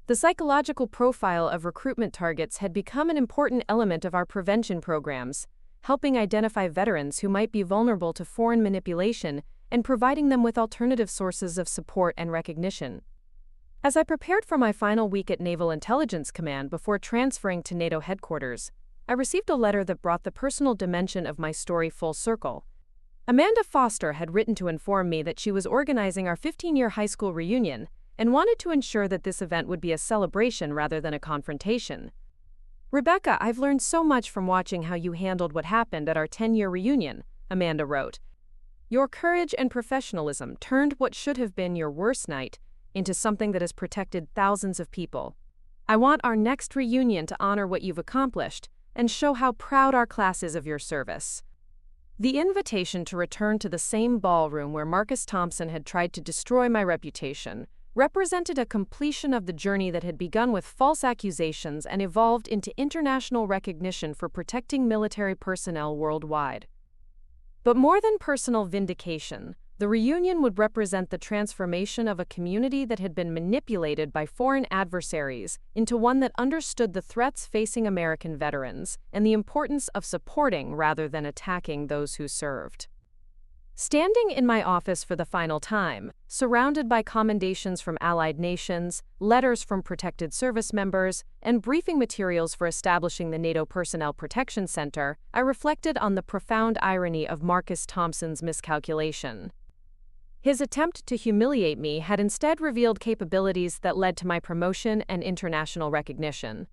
The psychological profile of recruitment targets had become an important element of our prevention programs, helping identify veterans who might be vulnerable to foreign manipulation and providing them with alternative sources of support and recognition. As I prepared for my final week at Naval Intelligence Command before transferring to NATO headquarters, I received a letter that brought the personal dimension of my story full circle. Amanda Foster had written to inform me that she was organizing our 15-year high school reunion and wanted to ensure that this event would be a celebration rather than a confrontation. Rebecca, I've learned so much from watching how you handled what happened at our 10-year reunion, Amanda wrote. Your courage and professionalism turned what should have been your worst night into something that has protected thousands of people. I want our next reunion to honor what you've accomplished and show how proud our class is of your service. The invitation to return to the same ballroom where Marcus Thompson had tried to destroy my reputation represented a completion of the journey that had begun with false accusations and evolved into international recognition for protecting military personnel worldwide. But more than personal vindication, the reunion would represent the transformation of a community that had been manipulated by foreign adversaries into one that understood the threats facing American veterans and the importance of supporting rather than attacking those who served. Standing in my office for the final time, surrounded by commendations from allied nations, letters from protected service members, and briefing materials for establishing the NATO Personnel Protection Center, I reflected on the profound irony of Marcus Thompson's miscalculation. His attempt to humiliate me had instead revealed capabilities that led to my promotion and international recognition.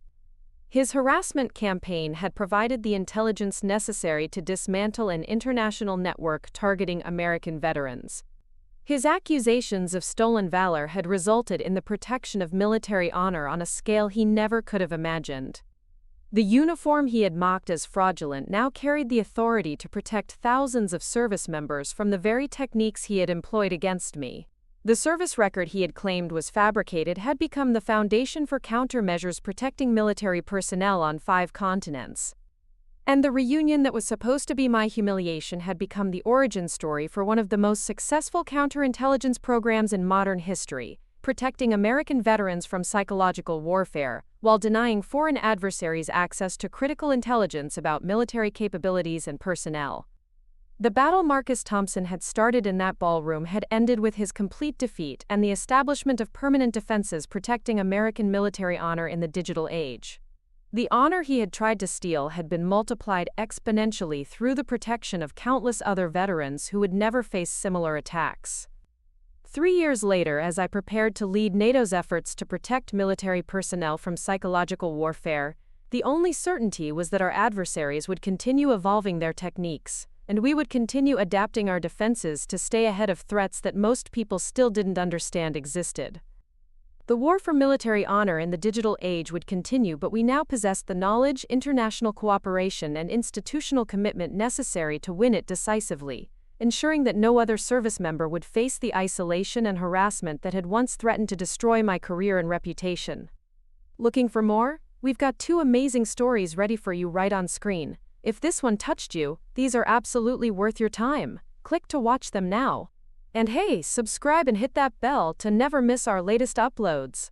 His harassment campaign had provided the intelligence necessary to dismantle an international network targeting American veterans. His accusations of stolen valor had resulted in the protection of military honor on a scale he never could have imagined. The uniform he had mocked as fraudulent now carried the authority to protect thousands of service members from the very techniques he had employed against me. The service record he had claimed was fabricated had become the foundation for countermeasures protecting military personnel on 5 continents. And the reunion that was supposed to be my humiliation had become the origin story for one of the most successful counterintelligence programs in modern history, protecting American veterans from psychological warfare, while denying foreign adversaries access to critical intelligence about military capabilities and personnel. The battle Marcus Thompson had started in that ballroom had ended with his complete defeat and the establishment of permanent defenses protecting American military honor in the digital age. The honor he had tried to steal had been multiplied exponentially through the protection of countless other veterans who would never face similar attacks. 3 years later, as I prepared to lead NATO's efforts to protect military personnel from psychological warfare, the only certainty was that our adversaries would continue evolving their techniques, and we would continue adapting our defenses to stay ahead of threats that most people still didn't understand existed. The war for military honor in the digital age would continue, but we now possessed the knowledge, international cooperation, and institutional commitment necessary to win it decisively, ensuring that no other service member would face the isolation and harassment that had once threatened to destroy my career and reputation. Looking for more? We've got 2 amazing stories ready for you right on screen. If this one touched you, these are absolutely worth your time. Click to watch them now. And hey, subscribe and hit that bell to never miss our latest uploads.